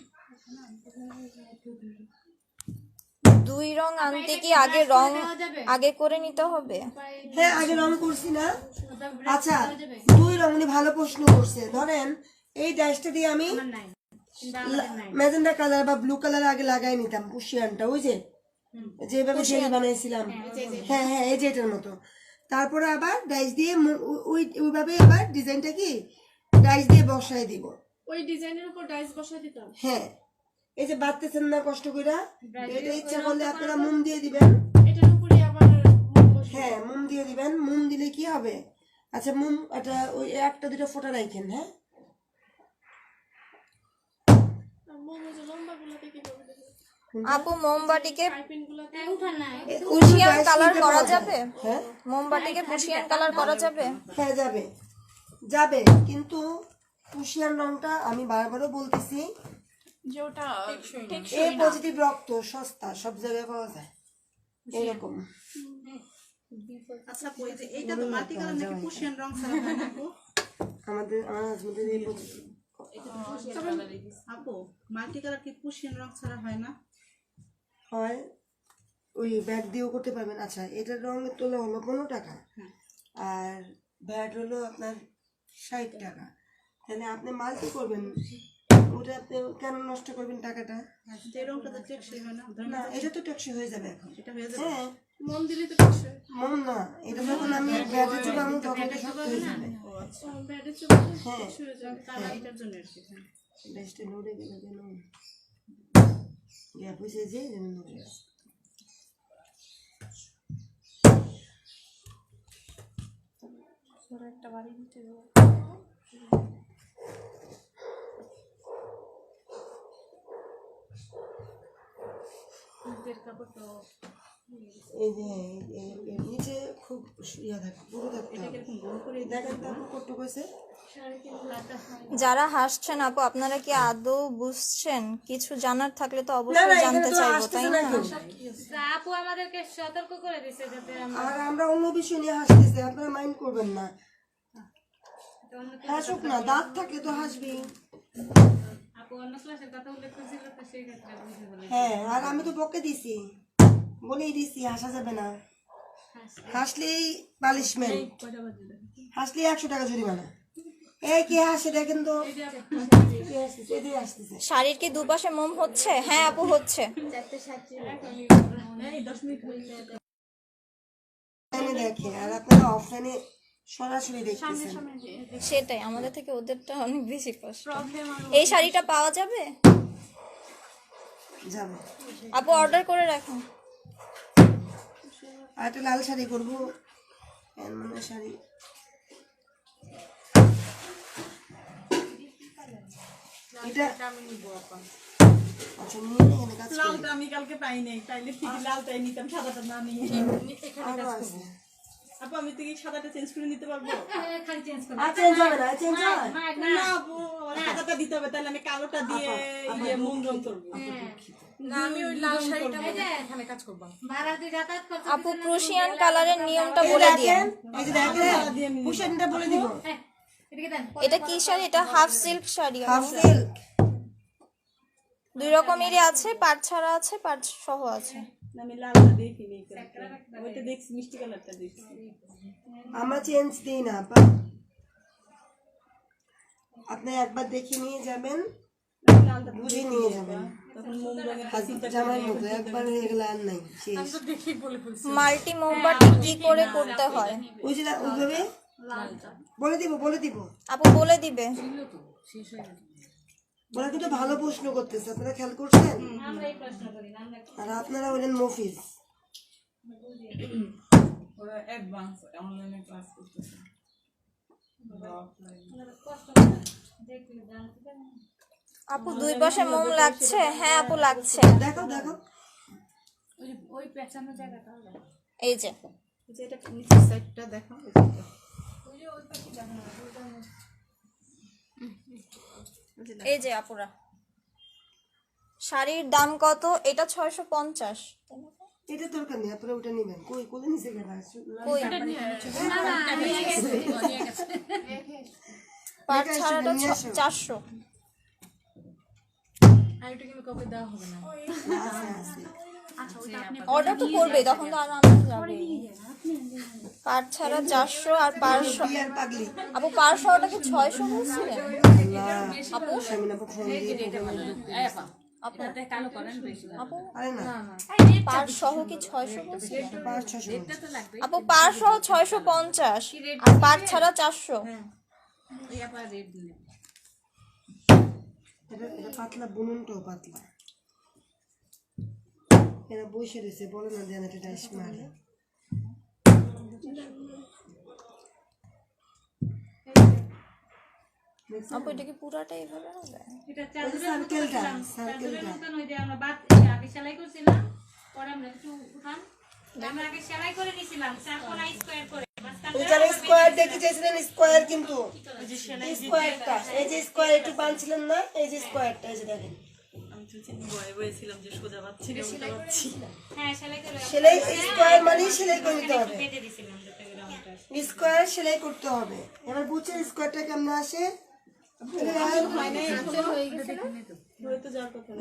2 রং আনতে কি আগে রং আগে করে নিতে হবে? হ্যাঁ, আগে রং করছি না। আচ্ছা, 2 রং উনি ভালো প্রশ্ন করছে। ধরেন এই ড্যাশটা দিয়ে আমি ম্যাজেন্ডা কালার বা ব্লু কালার আগে লাগাই নিতাম কুশিয়ানটা, ওই যেভাবে জেলি বানাইছিলাম। হ্যাঁ হ্যাঁ, এই যে এটার মতো। তারপরে আবার ডাইস দিয়ে ওইভাবে আবার ডিজাইনটা কি ডাইস দিয়ে বসাই দিব। ওই ডিজাইনের উপর ডাইস বসাই দিতাম। হ্যাঁ, এই যে বাড়তেছেন না কষ্ট কইরা, এটা ইচ্ছা করলে আপনারা মোম দিয়ে দিবেন। এটার উপরে আবার হ্যাঁ, মোম দিয়ে দিবেন। মোম দিলে কি হবে? আচ্ছা, মোম এটা ওই 1-2 ফোঁটা রাখেন। হ্যাঁ, আপু মোমবাতিকে উঠান নাই পুশিয়ান কালার করা যাবে? হ্যাঁ মোমবাতিকে পুশিয়ান কালার করা যাবে? হ্যাঁ, যাবে যাবে, কিন্তু কুশিয়ান রংটা আমি বারবারও বলতেছি যে ওটা এ পজিটিভ রক্ত সস্তা, সব জায়গায় পাওয়া যায় এরকম। আচ্ছা কই যে এইটা তো মাল্টি কালার নাকি পুশিয়ান রং ছাড়া হয় না আপু? আমার হাজবেন্ডের এই পজিটিভ আপু মাল্টি কালার কি পুশিয়ান রং ছাড়া হয় না? হয়, ওই ব্যাট দিয়েও করতে পারবেন। আচ্ছা, এটার রঙের তোলা হলো 15 টাকা, আর ব্যাট হলো আপনার 60 টাকা। তাহলে আপনি মাল্টি করবেন, ওটা আপনি কেন নষ্ট করবেন টাকাটা? যে রংটা তো টেকসই হয় না। না, এটা তো টেকসই হয়ে যাবে এখন। এটা হয়ে যাবে। হ্যাঁ, মন দিলে তো কিছু মন না, এটা যখন আমি ব্যাটে চুবাবো তখন তো শক্ত হয়ে যাবে। ব্যাডে চলে হ্যাঁ, শুরু যাবে। তারা এটার জন্য আর কি। হ্যাঁ। বেস্টে নড়ে গেল কেন? গ্যাপ হয়েছে যে নড়ে গেছে। একটা বাড়ি দিতে হবে। এই যে এর নিচে খুব ইয়া থাকে, পুরো থাকতে হবে। দেখেন তো আপু কত কইছে। যারা হাসছেন আপু, আপনারা কি আদৌ বুঝছেন? কিছু জানার থাকলে তো না, অবশ্যই না, জানতে এখানে তো চাইবো, হাসতেছে তাই না না? কেউ। আপু আমাদেরকে সতর্ক করে দিছে যাতে আর আমরা অন্য বিষয় নিয়ে হাসতেছি, আপনারা মাইন্ড করবেন না। হাসুক না, দাঁত থাকলে তো হাসবি। আপু অন্য ক্লাসের কথা উল্লেখ করছিল তো সেই ক্ষেত্রে বুঝে বলে হ্যাঁ, আর আমি তো বকে দিছি, বলেই দিছি হাসা যাবে না। হাসলেই পানিশমেন্ট, হাসলেই 100 টাকা জরিমানা। এই কে হাসে দেখেন তো, কে হাসতেছে? এদিকে হাসতেছে। শাড়ির কি দুপাশে মোম হচ্ছে? হ্যাঁ আপু, হচ্ছে। অনলাইনে দেখে আর আপনারা অফলাইনে সরাসরি দেখতেছেন। সেটাই, আমাদের থেকে ওদেরটা অনেক বেশি কষ্ট। এই শাড়িটা পাওয়া যাবে? যাবে। আপু অর্ডার করে রাখুন। আর একটা লাল শাড়ি করবো, মানে শাড়ি। এটা আচ্ছা, নিয়ে এখানে কাজ করি। লালটা আমি কালকে পাই নাই, তাইলে ঠিকই লালটাই নিতাম, সাদাটা না নিয়ে। আরো আছে। আপু আমি তো কি সাদাটা চেঞ্জ করে নিতে পারবো? খালি চেঞ্জ করে আর চেঞ্জ হবে না, চেঞ্জ হয়। না আপু, আমার সাদাটা দিতে হবে, তাহলে আমি কালোটা দিয়ে ইয়ে মোম রং করবো। না আমি ওই লাল শাড়িটা এখানে কাজ করবো। ভাড়া দিয়ে যাতায়াত করতে আপু প্রুশিয়ান কালারের নিয়মটা এই বলে দিন। দেখেন, এই যে দেখেন, পোশাকটা বলে দিব। এদিকে দেন এটা কি শাড়ি? এটা half silk sari. Half silk. 2 রকমেরই আছে, পাট ছাড়া আছে, পাট সহ আছে। আমি লালটা দেখিনি, ওইটা দেখছি, মিষ্টি কালারটা দেখছি। আমরা চেঞ্জ দিই না আপা, আপনি একবার দেখে নিয়ে যাবেন, লালটা বুঝে নিয়ে যাবেন। তখন মোম রঙের জামার মতো একবার হয়ে গেলে আর নাই, শেষ। মাল্টি মোমবাতি কি করে করতে হয়? ওই যে ওইভাবে বলে দিব, বলে দিব। আপু বলে দিবে। ওরা কিন্তু ভালো প্রশ্ন করতেছে, আপনারা খেয়াল করছেন? আমরা এই প্রশ্ন করি না আমরা আর আপনারা হলেন মফিজ। ওরা অ্যাডভান্স অনলাইনে ক্লাস করতেছে। দেখলে জানতে পারি আপু 2 পাশে মোম লাগছে? হ্যাঁ আপু লাগছে। দেখো দেখো, ওই পেছানো জায়গাটা এই যে যেটা নিচের সাইডটা দেখো। এই যে আপুরা, শাড়ির দাম কত? এটা 650। এটা দরকার নেই, আপনারা ওটা নেবেন। কই কোলে নিচে গেল? কই পাট দেখে আসো, ছাড়াটা নিয়ে আসো। 400। আর এটা কিন্তু কাউকে দেওয়া হবে না অর্ডার তো করবে, তখন তো আরো আমার যাবে। পাট ছাড়া 400 আর পার বিয়ার পাগলি আপু পার শহরটা কি 600 বলছিলেন? আপু শামিনা পক্ষ আপু কালো করেন বেশি আপু আরে না পার সহ কি 600 বলছিলেন? 500 তো লাগবে আপু পার সহ 650 আর পাট ছাড়া 400। এই আপা রেড দিলে এটা পাতলা বুননটাও পাতলা এরা বসে রয়েছে বলে না দেন এটা ডাইস মারে আপু এটা কি পুরাটা এইভাবে হবে? এটা সার্কেলটা চাদরের সার্কেলটা মতন ওই যে আমরা আগে সেলাই করছিলাম, পরে আমরা একটু উঠান, আমরা আগে সেলাই করে নিছিলাম, তারপর স্কোয়ার করে এখানে স্কোয়ার দেখতে চাইছিলেন স্কোয়ার কিন্তু স্কোয়ারটা এই যে স্কোয়ার একটু বানছিলেন না এই যে স্কোয়ারটা এই যে দেখেন হ্যাঁ সেলাই করে সেলাই স্কোয়ার মানে সেলাই করে নিতে হবে কেটে দিছিলাম যাতে করে রংটা স্কোয়ার সেলাই করতে হবে এবার বুঝছেন স্কোয়ারটা কেমন আসে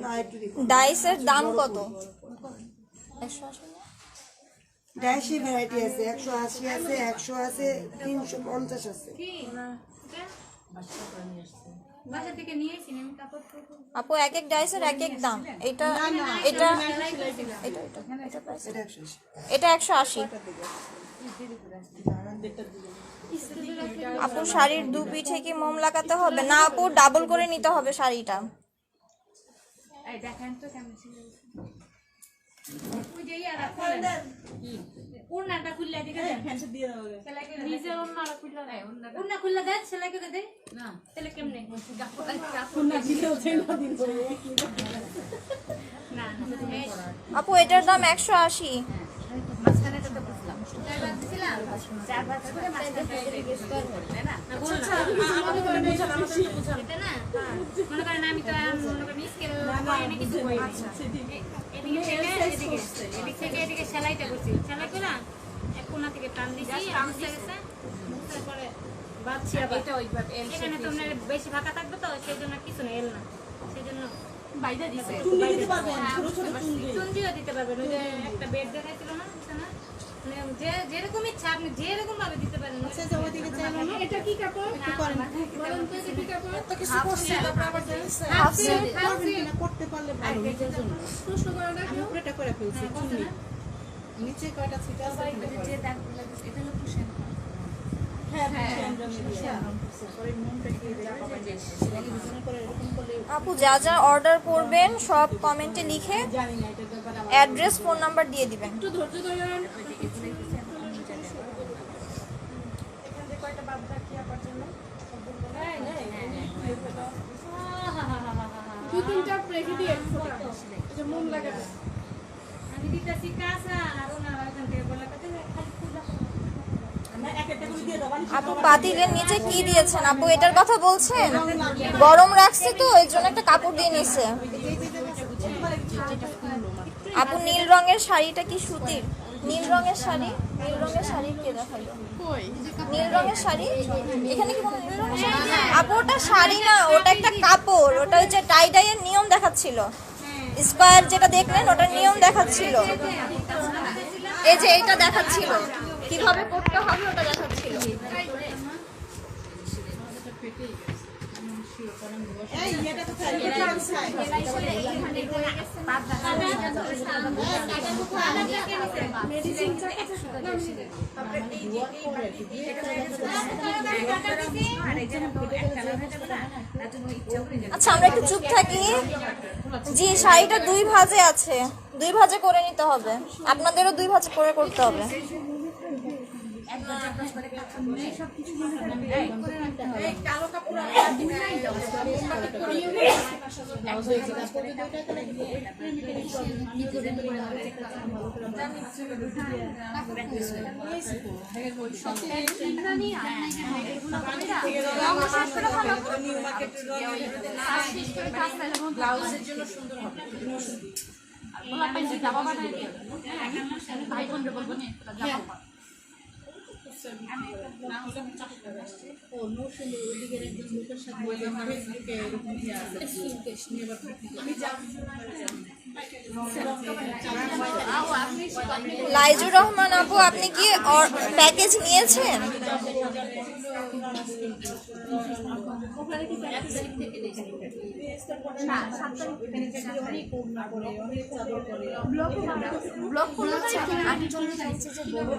না একটু দেখুন ডাইসের দাম কত? 180 না? ডাইসি ভ্যারাইটি আছে 180 আছে 100 আছে 350 আছে কি বাসা থেকে নিয়ে এসেছি আমি কাপড় আপু এক এক ডাইসের এক এক দাম। এটা এটা এটা এটা price? এটা 180 এটা 180। আপু শাড়ির দু পিঠে কি মোম লাগাতে হবে? না আপু ডাবল করে নিতে হবে শাড়িটা। এই দেখেন তো কেমন ছিল ওই যে ইয়ারা খুললেন ওড়নাটা খুললে দিকে দেন ফ্যানটা দিয়ে দাও সেলাই করে নিজে ওড়নাটা খুললে দেয় ওড়না খুললে দেন সেলাই করে দেয় না তাহলে কেমনে ওড়না দিলেও দেন না দিন না আপু এটার দাম 180। মাঝখানে তো বুঝলাম চার ভাগ করে মাঝখানে তাই না এটা না মনে করেন আমি তো মনে করেন স্কেল মানে কিছু আচ্ছা এদিক থেকে এদিকে সেলাইটা করছি সেলাই করে এক কোণা থেকে টান দিছি তারপরে বাঁধছি আবার এখানে তো বেশি ফাঁকা থাকবে তো সেই জন্য কিছু নেই এল না সেই জন্য বাইরে দিছে চুন্ডিও দিতে পারবেন ওই যে একটা বেড দেখাইছিল না বিছানা যে যেরকম ইচ্ছা আপনি যেরকম ভাবে দিতে পারেন এটা কি কাপড় বলেন তো এটা কি কাপড় তো কিছু করছে তারপর আবার করতে পারলে ভালো নিজের জন্য প্রশ্ন করে না আমি উপরেটা করে ফেলছি চুন্নি নিচে কয়টা ছিটা আছে যে দাগগুলো এটা হলো কুশন আপু যা যা অর্ডার করবেন সব কমেন্টে লিখে অ্যাড্রেস ফোন নাম্বার দিয়ে দিবেন। একটু ধৈর্য ধরেন দুই তিনটা রেখে দিয়ে মন লাগাবে আমি দিতেছি কাঁচা আর ওনারা ওখান থেকে বলে খালি ফুল আপু পাতিলের নিচে কি দিয়েছেন? আপু এটার কথা বলছেন? গরম রাখছে তো এর জন্য একটা কাপড় দিয়ে নিছে। আপু নীল রঙের শাড়িটা কি সুতির? নীল রঙের শাড়ি কে দেখালো? নীল রঙের শাড়ি এখানে কি কোনো নীল রঙের শাড়ি? আপু ওটা শাড়ি না, ওটা একটা কাপড়। ওটা হচ্ছে টাই ডাইয়ের নিয়ম দেখাচ্ছিল। স্কয়ার যেটা দেখলেন ওটার নিয়ম দেখাচ্ছিল। এই যে এইটা দেখাচ্ছিল কিভাবে করতে হবে, ওটা দেখাচ্ছিল। আচ্ছা আমরা একটু চুপ থাকি। জি শাড়িটা 2 ভাঁজে আছে, 2 ভাঁজে করে নিতে হবে। আপনাদেরও 2 ভাঁজ করে করতে হবে। ব্লাউজের জন্য সুন্দর হবে ভাই বোন বলবো না নিশ্চয় না হলে আমি চাকরি করে আসছি। ও নৌসুন্দর ওদিকের একজন লোকের সাথে ফেসবুকে এরকম ইয়ে আছে আমি যাবো লাইজুর রহমান আপু, আপনি কি প্যাকেজ নিয়েছেন? ব্লগ করতে আমি জন্য চাইছি যে বলবো